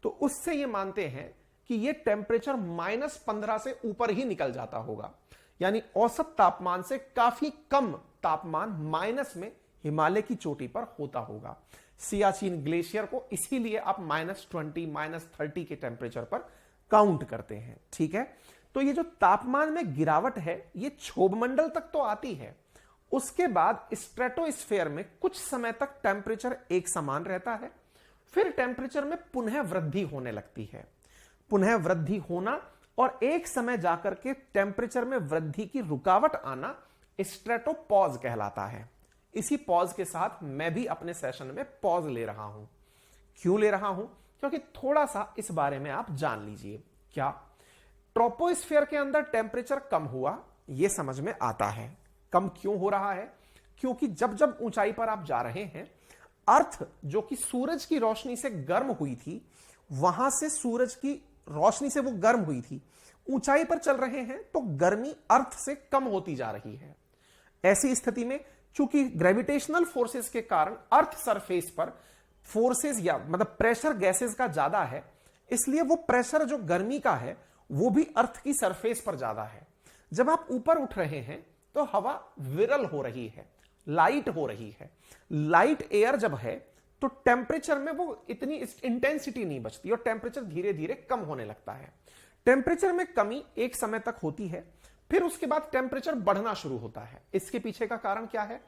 तो उससे ये मानते हैं कि ये टेम्परेचर -15 से ऊपर ही निकल जाता होगा। यानी औसत तापमान से काफी कम तापमान माइनस में हिमालय की चोटी पर होता होगा। सियाचिन ग्लेशियर को इसीलिए आप -20 -30 के टेम्परेचर पर काउंट करते हैं। ठीक है, तो ये जो तापमान में गिरावट है ये क्षोभमंडल तक तो आती है, उसके बाद स्ट्रेटोस्फेयर में कुछ समय तक टेम्परेचर एक समान रहता है, फिर टेम्परेचर में पुनः वृद्धि होने लगती है। पुनः वृद्धि होना और एक समय जाकर के टेम्परेचर में वृद्धि की रुकावट आना स्ट्रेटोपॉज कहलाता है। इसी पॉज के साथ मैं भी अपने सेशन में पॉज ले रहा हूं। क्यों ले रहा हूं? क्योंकि थोड़ा सा इस बारे में आप जान लीजिए। क्या ट्रोपोस्फेयर के अंदर टेम्परेचर कम हुआ, यह समझ में आता है। कम क्यों हो रहा है? क्योंकि जब जब ऊंचाई पर आप जा रहे हैं, अर्थ जो कि सूरज की रोशनी से गर्म हुई थी, वहां से सूरज की रोशनी से वो गर्म हुई थी, ऊंचाई पर चल रहे हैं तो गर्मी अर्थ से कम होती जा रही है। ऐसी स्थिति में चूंकि ग्रेविटेशनल फोर्सेस के कारण अर्थ सरफेस पर फोर्सेस या मतलब प्रेशर गैसेस का ज्यादा है, इसलिए वो प्रेशर जो गर्मी का है वो भी अर्थ की सरफेस पर ज्यादा है। जब आप ऊपर उठ रहे हैं तो हवा विरल हो रही है, लाइट हो रही है। लाइट एयर जब है तो टेम्परेचर में वो इतनी इंटेंसिटी नहीं बचती और टेम्परेचर धीरे धीरे कम होने लगता है। टेम्परेचर में कमी एक समय तक होती है, फिर उसके बाद टेम्परेचर बढ़ना शुरू होता है। इसके पीछे का कारण क्या है?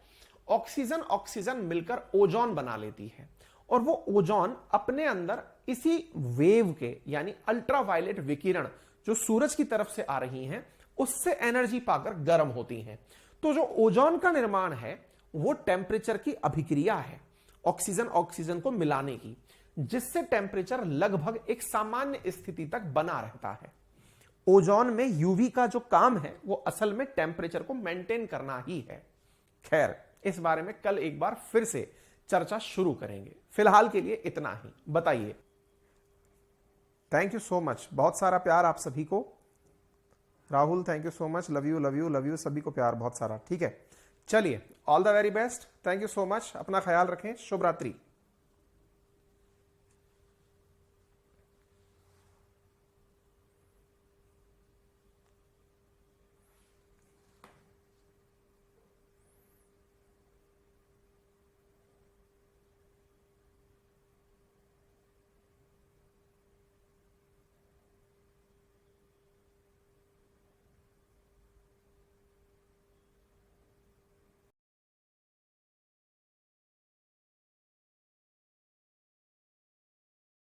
ऑक्सीजन मिलकर ओजोन बना लेती है और वो ओजोन अपने अंदर इसी वेव के यानी अल्ट्रावायलेट विकिरण जो सूरज की तरफ से आ रही हैं उससे एनर्जी पाकर गर्म होती हैं। तो जो ओजोन का निर्माण है वो टेम्परेचर की अभिक्रिया है, ऑक्सीजन को मिलाने की, जिससे टेम्परेचर लगभग एक सामान्य स्थिति तक बना रहता है। ओजोन में यूवी का जो काम है वो असल में टेम्परेचर को मेंटेन करना ही है। खैर, इस बारे में कल एक बार फिर से चर्चा शुरू करेंगे। फिलहाल के लिए इतना ही। बताइए। थैंक यू सो मच, बहुत सारा प्यार आप सभी को। Rahul thank you so much, love you love you love you, सभी को प्यार बहुत सारा। ठीक है, चलिए, all the very best, thank you so much, अपना ख्याल रखें, शुभ रात्रि।